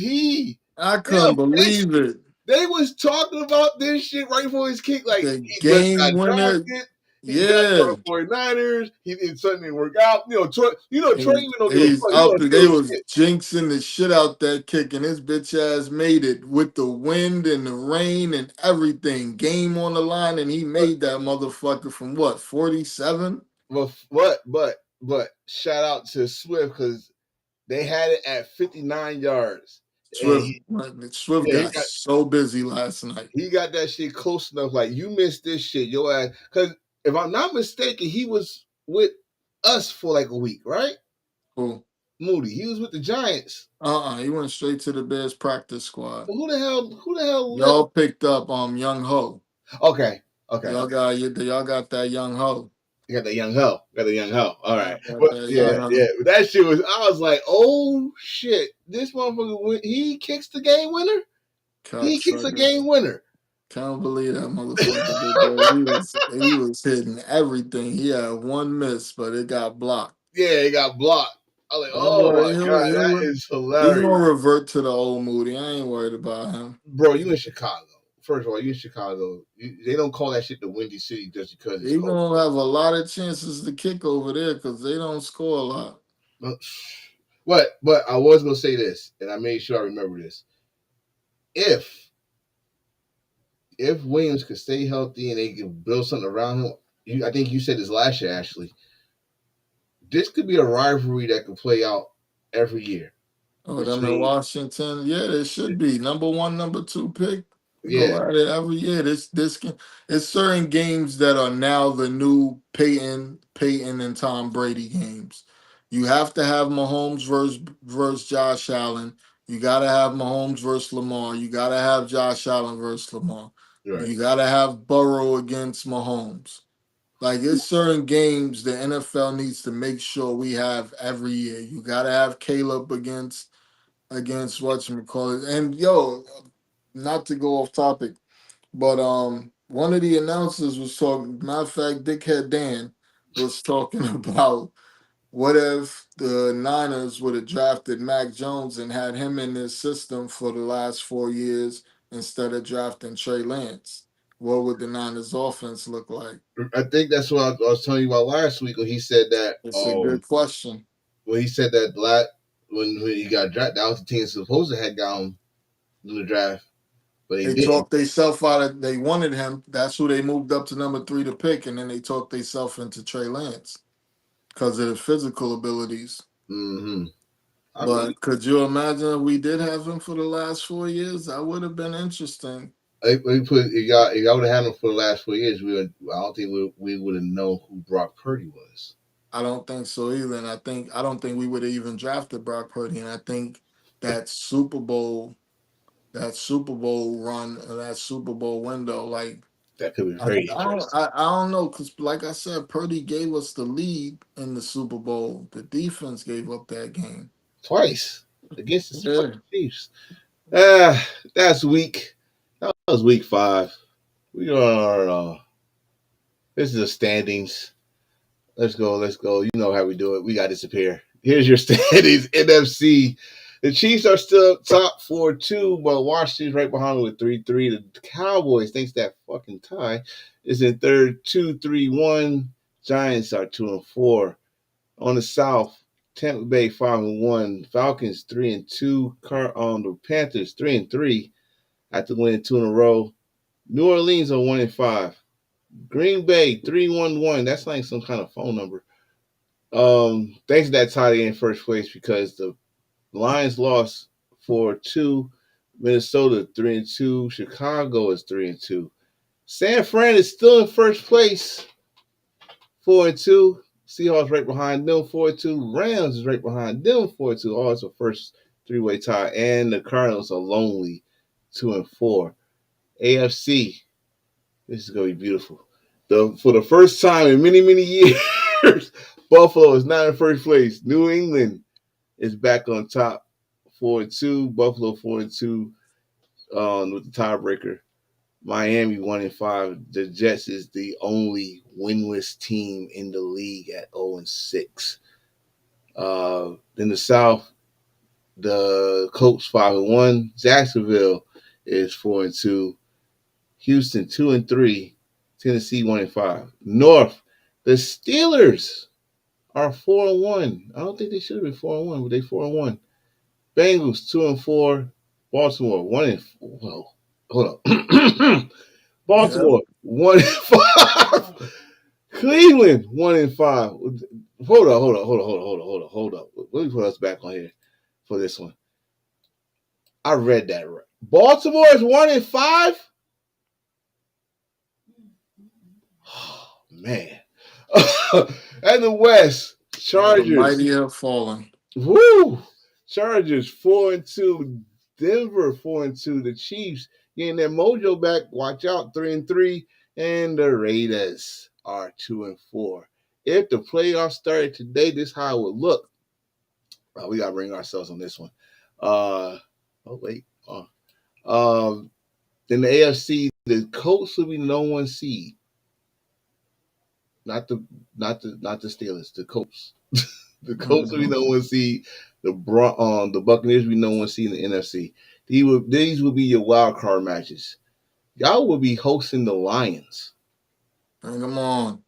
I couldn't believe it. they was talking about this shit right before his kick. Like The he just game got winner. drafted. He got Yeah. for the 49ers. He did something didn't work out. Troy even don't give a He's fuck. up He to gonna they kill was shit. jinxing the shit out that kick, and his bitch ass made it with the wind and the rain and everything. Game on the line, and he made that motherfucker from what 47. But shout out to Swift because they had it at 59 yards. Swift He got so busy last night. he got that shit close enough. Like you missed this shit, your ass. Because if I'm not mistaken, he was with us for like a week, right? Who? Moody. He was with the Giants. He went straight to the Bears practice squad. Well, who the hell? Y'all picked up Young Ho. Okay. Y'all got that Young Ho. You got the young hoe. All right. Yeah. That shit was. I was like, oh shit! This motherfucker, he kicks the game winner. He kicks a game winner. Can't believe that motherfucker. He was hitting everything. He had one miss, but it got blocked. Yeah, it got blocked. I was like, oh my god, that is hilarious. He's gonna revert to the old Moody. I ain't worried about him. Bro, you in Chicago. First of all, you in Chicago. They don't call that shit the Windy City just because it's He's cold. gonna have a lot of chances to kick over there because they don't score a lot. But I was gonna say this, and I made sure I remember this. If Williams could stay healthy and they could build something around him, I think you said this last year, Ashley. This could be a rivalry that could play out every year. Oh, them in Washington, yeah, they should be number 1, number 2 pick. Yeah. Go at it every year. It's certain games that are now the new Peyton and Tom Brady games. You have to have Mahomes versus Josh Allen. You got to have Mahomes versus Lamar. You got to have Josh Allen versus Lamar. Right. You got to have Burrow against Mahomes. Like, it's certain games the NFL needs to make sure we have every year. You got to have Caleb against whatchamacallit. And, yo, not to go off topic, but one of the announcers was talking, matter of fact, Dickhead Dan was talking about what if the Niners would have drafted Mac Jones and had him in their system for the last 4 years instead of drafting Trey Lance? What would the Niners offense look like? I think that's what I was telling you about last week when he said that. It's a good question. When he said that when he got drafted, that was the team supposed to have got him in the draft. But they talked themselves out of. They wanted him. That's who they moved up to number 3 to pick, and then they talked themselves into Trey Lance because of the physical abilities. Mm-hmm. But could you imagine if we did have him for the last 4 years? That would have been interesting. We put if y'all would have had him for the last 4 years, I don't think we would have known who Brock Purdy was. I don't think so either, and I don't think we would have even drafted Brock Purdy. And I think that Super Bowl run, that Super Bowl window, like That could be very interesting. I don't know, because like I said, Purdy gave us the lead in the Super Bowl. The defense gave up that game Twice against the Yeah. Chiefs. That's week. That was week 5. We are. This is the standings. Let's go. You know how we do it. We got to disappear. Here's your standings. NFC. The Chiefs are still top 4-2, but Washington's right behind with 3-3. The Cowboys, thanks to that fucking tie, is in third, 2-3-1. Giants are 2-4. On the South, Tampa Bay 5-1. Falcons 3-2. The Panthers 3-3 after winning 2 in a row. New Orleans are 1-5. Green Bay 3-1-1. That's like some kind of phone number. Thanks to that tie, they in first place because the Lions lost 4-2. Minnesota 3-2. Chicago is 3-2. San Fran is still in first place, 4-2. Seahawks right behind them, 4-2. Rams is right behind them, 4-2. Oh, it's a first 3-way tie. And the Cardinals are lonely, 2-4. AFC, this is going to be beautiful. For the first time in many, many years, Buffalo is not in first place. New England is back on top, 4-2. Buffalo 4-2 with the tiebreaker. Miami 1-5. The Jets is the only winless team in the league at 0-6. In the South, the Colts 5-1. Jacksonville is 4-2. Houston 2-3. Tennessee 1-5. North, the Steelers are 4-1. I don't think they should have been 4-1, but they 4-1. Bengals 2-4. Baltimore 1-4. Well, hold on. Baltimore 1-5. Cleveland 1-5. Hold up. Let me put us back on here for this one. I read that right. Baltimore is 1-5. Oh, man. And the West, Chargers. The mighty have fallen. Woo! Chargers 4-2. Denver 4-2. The Chiefs getting their mojo back. Watch out, 3-3. And the Raiders are 2-4. If the playoffs started today, this is how it would look. We gotta bring ourselves on this one. In the AFC, the Colts will be no one seed. Not the Steelers, the Colts. The Colts will be no one seed. The Buccaneers will be no one seed in the NFC. These will be your wild card matches. Y'all will be hosting the Lions. Bring them on.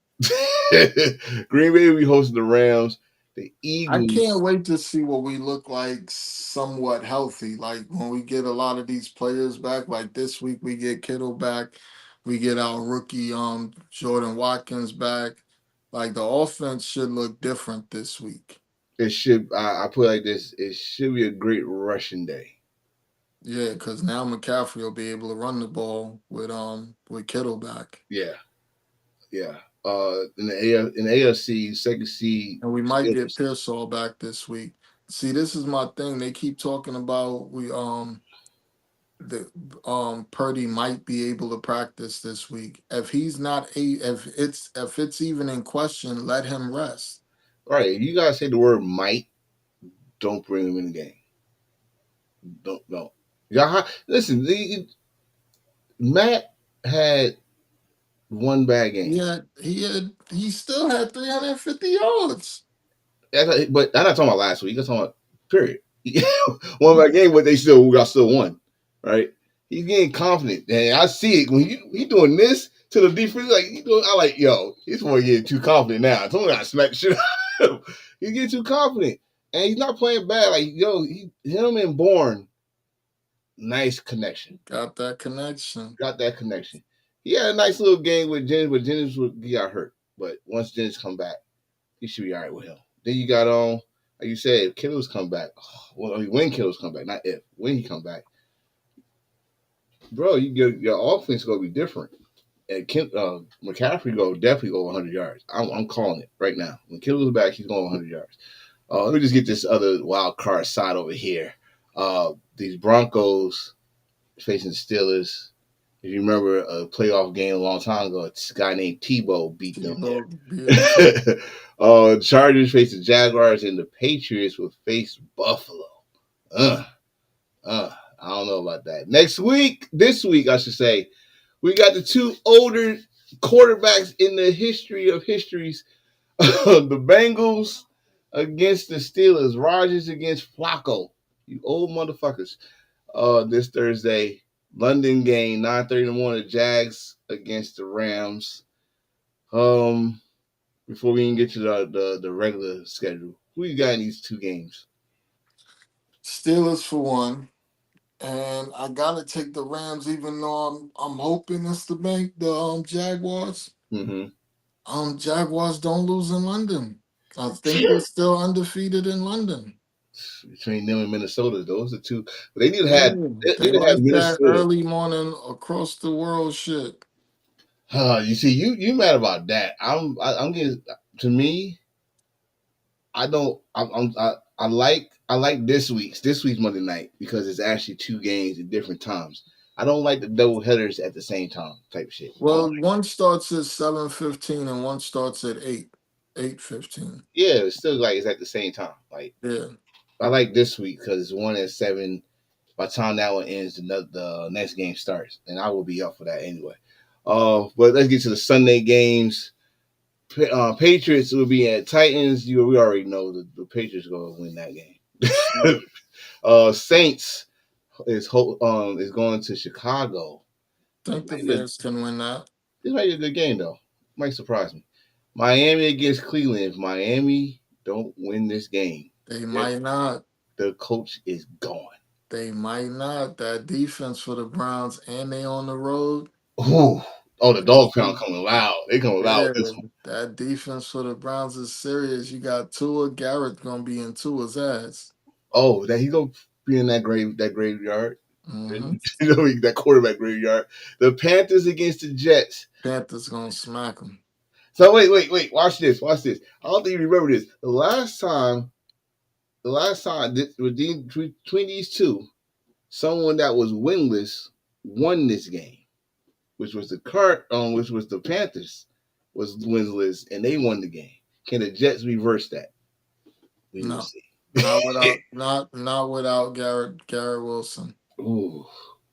Green Bay will be hosting the Rams. The Eagles. I can't wait to see what we look like somewhat healthy. Like when we get a lot of these players back, like this week we get Kittle back. We get our rookie Jordan Watkins back. Like the offense should look different this week. It should. I put it like this. It should be a great rushing day. Yeah, because now McCaffrey will be able to run the ball with Kittle back. Yeah. In the AFC, second seed, and we might get Pearsall back this week. See, this is my thing. They keep talking about Purdy might be able to practice this week. If he's not if it's even in question, let him rest. All right, if you guys say the word might, don't bring him in the game. Don't. Y'all, listen, Matt had one bad game. Yeah, he still had 350 yards. But I'm not talking about last week. I'm talking about period. One bad game, but y'all still won, right? He's getting confident, and I see it when he doing this to the defense. Like I like, yo, he's more getting too confident now. Someone got to smack the shit out of him. He's getting too confident, and he's not playing bad. Like him and Bourne. Nice connection. Got that connection. He had a nice little game with Jennings, but Jennings got hurt. But once Jennings come back, he should be all right with him. Then you got like you said, if Kittle's come back, well, I mean, when Kittle's come back, not if, when he come back, bro, your offense gonna be different. And McCaffrey definitely go 100 yards. I'm calling it right now. When Kittle's back, he's going 100 yards. Let me just get this other wild card side over here. These Broncos facing the Steelers. If you remember a playoff game a long time ago, a guy named Tebow beat them there. Chargers face the Jaguars, and the Patriots will face Buffalo. I don't know about that. This week, I should say, we got the two older quarterbacks in the history of histories. The Bengals against the Steelers. Rodgers against Flacco. You old motherfuckers. This Thursday, London game, 9:30 in the morning. Jags against the Rams. Before we even get to the regular schedule, who you got in these two games? Steelers for one, and I gotta take the Rams, even though I'm hoping it's the Jaguars. Mm-hmm. Jaguars don't lose in London. I think they're still undefeated in London. Between them and Minnesota, those are two. But they need to have they like that early morning across the world shit. You see, you mad about that? I'm getting, to me. I like this week's Monday night because it's actually two games at different times. I don't like the double headers at the same time type shit. Well, one starts at 7:15 and one starts at 8:15. Yeah, it's still like it's at the same time. Like, yeah, I like this week because one at 7. By the time that one ends, the next game starts, and I will be up for that anyway. But let's get to the Sunday games. Patriots will be at Titans. We already know the Patriots are going to win that game. Saints is going to Chicago. I think the Bears can win that. This might be a good game though. Might surprise me. Miami against Cleveland. If Miami don't win this game, they might not. The coach is gone. They might not. That defense for the Browns, and they on the road. Ooh. Oh, the dog pound coming loud. They coming loud. Yeah, that defense for the Browns is serious. You got Tua. Garrett gonna be in Tua's ass. Oh, that he gonna be in that graveyard. Mm-hmm. That quarterback graveyard. The Panthers against the Jets. Panthers gonna smack them. So wait. Watch this. I don't think you remember this. The last time between these two, someone that was winless won this game, which was the Panthers was winless and they won the game. Can the Jets reverse that? We will see. Not without Garrett Wilson. Ooh,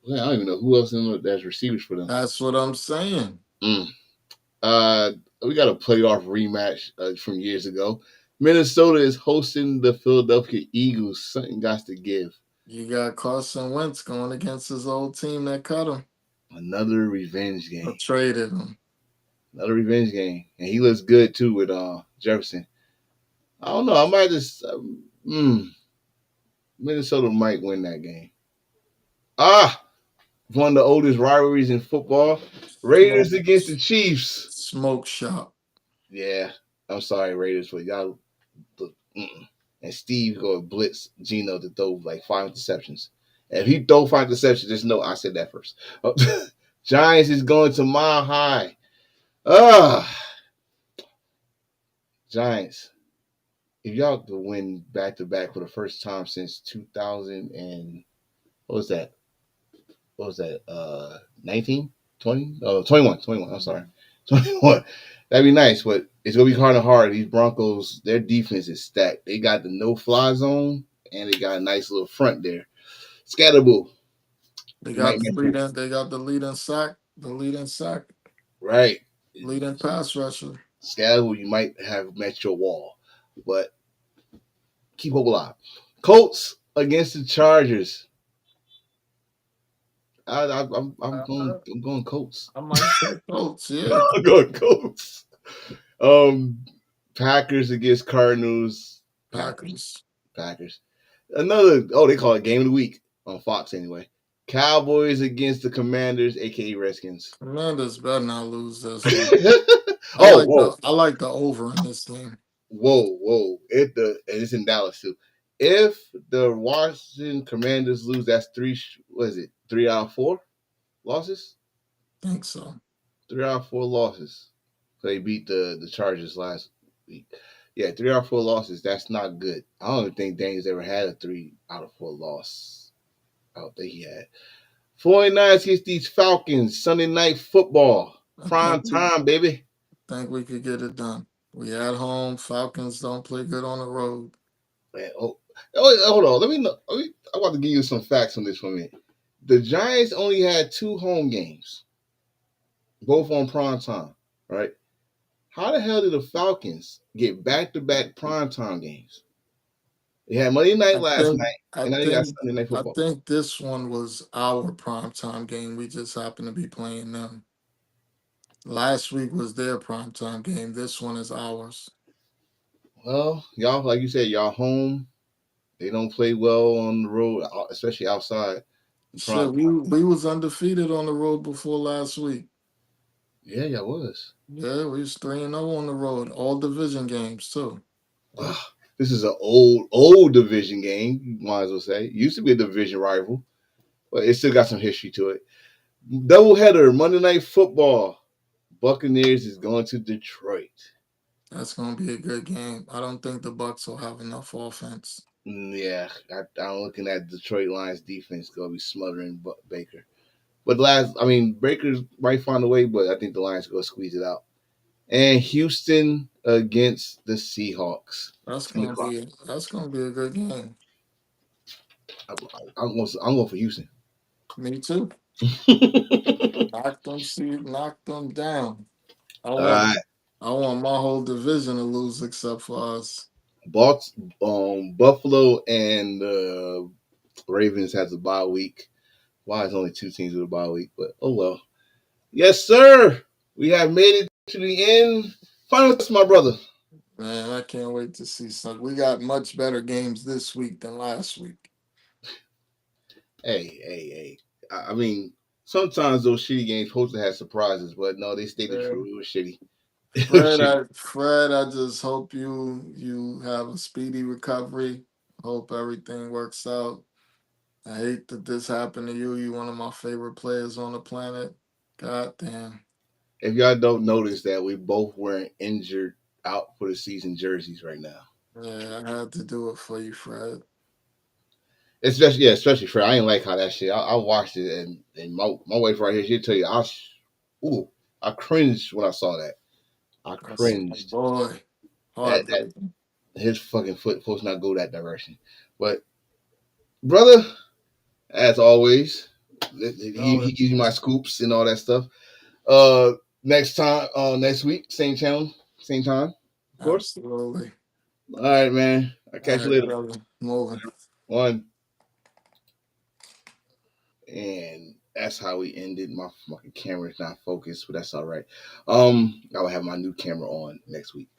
well, I don't even know who else that's receivers for them. That's what I'm saying. We got a playoff rematch from years ago. Minnesota is hosting the Philadelphia Eagles. Something got to give. You got Carson Wentz going against his old team that cut him. Another revenge game. I traded him. Another revenge game, and he looks good too with Jefferson. I don't know. I might just Minnesota might win that game. One of the oldest rivalries in football. Raiders against the Chiefs. Smoke shop. Yeah, I'm sorry, Raiders, but y'all. And Steve go blitz Geno to throw like 5 interceptions. And if he throw 5 interceptions, just know I said that first. Giants is going to Mile High. Giants. If y'all could win back to back for the first time since 2000 and what was that? 19, 20? 21. I'm sorry, 21. That'd be nice, but it's gonna be hard. These Broncos, their defense is stacked. They got the no-fly zone and they got a nice little front there. Scatterboo. They got the leading sack. Right. Leading pass rusher. Scatterboo, you might have met your wall, but keep hope alive. Colts against the Chargers. I'm going Colts. I might say Colts, yeah. I'm going Colts. Packers against Cardinals. Packers. They call it game of the week on Fox anyway. Cowboys against the Commanders, aka Redskins. Commanders better not lose this. I like the over in this game. whoa. And it's in Dallas too. If the Washington Commanders lose, that's three. What is it? 3 out of 4 losses. Think so. 3 out of 4 losses. They beat the Chargers last week. Yeah, 3 out of 4 losses. That's not good. I don't even think Daniels ever had a 3 out of 4 loss. I don't think he had. 49ers against these Falcons. Sunday night football. I Prime time, baby. think we could get it done. We at home. Falcons don't play good on the road. Man, hold on. I'm about to give you some facts on this for a minute. The Giants only had 2 home games, both on prime time, right? How the hell did the Falcons get back-to-back primetime games? They had Monday night I last think night, I and now they got think Sunday night I football. think this one was our primetime game. We just happened to be playing them. Last week was their primetime game. This one is ours. Well, y'all, like you said, y'all home. They don't play well on the road, especially outside in prime Shit, we was undefeated on the road before last week. Yeah, y'all was. Yeah, we was 3-0 on the road, all division games too. This is an old division game, you might as well say. It used to be a division rival, but it still got some history to it. Doubleheader, Monday Night Football. Buccaneers is going to Detroit. That's gonna be a good game. I don't think the Bucks will have enough offense. Yeah, I'm looking at Detroit Lions defense going to be smothering Baker. But Baker's might find a way, but I think the Lions going to squeeze it out. And Houston against the Seahawks. That's 10 gonna o'clock. be a good game. I'm going for Houston. Me too. All Knock them down. I want right. I want my whole division to lose except for us. Buffalo and Ravens has a bye week. Why is only 2 teams with a bye week? But oh well. Yes, sir. We have made it to the end. Final thoughts, my brother. Man, I can't wait to see some. We got much better games this week than last week. Hey. I mean, sometimes those shitty games supposed to have surprises, but no, they stayed the truth. It was shitty. It was Fred, shitty. I just hope you have a speedy recovery. Hope everything works out. I hate that this happened to you. You're one of my favorite players on the planet. God damn. If y'all don't notice that we both wearing injured out for the season jerseys right now. Yeah, I had to do it for you, Fred. Especially Fred. I ain't like how that shit. I watched it and my wife right here, she'll tell you I cringed when I saw that. I That's my cringed. boy. That Heartbreaking. his fucking foot supposed to not go that direction. But brother, as always, he gives you my scoops and all that stuff. Uh, next week, same channel, same time, of course. Absolutely. All right, man. I'll All catch you right, later. brother. Moving. One. And that's how we ended. My fucking camera's not focused, but that's all right. I will have my new camera on next week.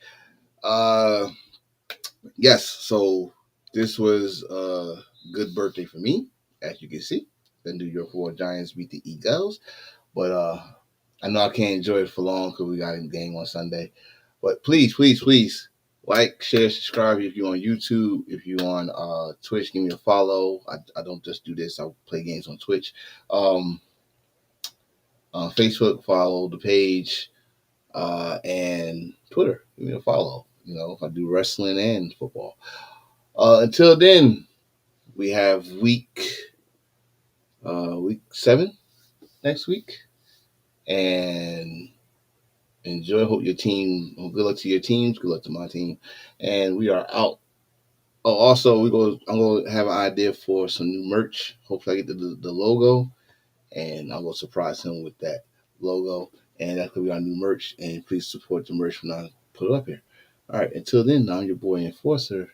Yes, so this was a good birthday for me, as you can see. The New York Football Giants beat the Eagles. But I know I can't enjoy it for long because we got a game on Sunday. But please like, share, subscribe if you're on YouTube. If you're on Twitch, give me a follow. I don't just do this. I play games on Twitch. Facebook, follow the page. And Twitter, give me a follow. You know, I do wrestling and football. Until then, we have week 7 next week. And enjoy. Hope your team. Good luck to your teams. Good luck to my team. And we are out. Oh, also I'm gonna have an idea for some new merch. Hopefully, I get the logo, and I'm gonna surprise him with that logo. And that's gonna be our new merch. And please support the merch when I put it up here. All right. Until then, I'm your boy Enforcer.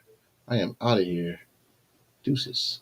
I am out of here. Deuces.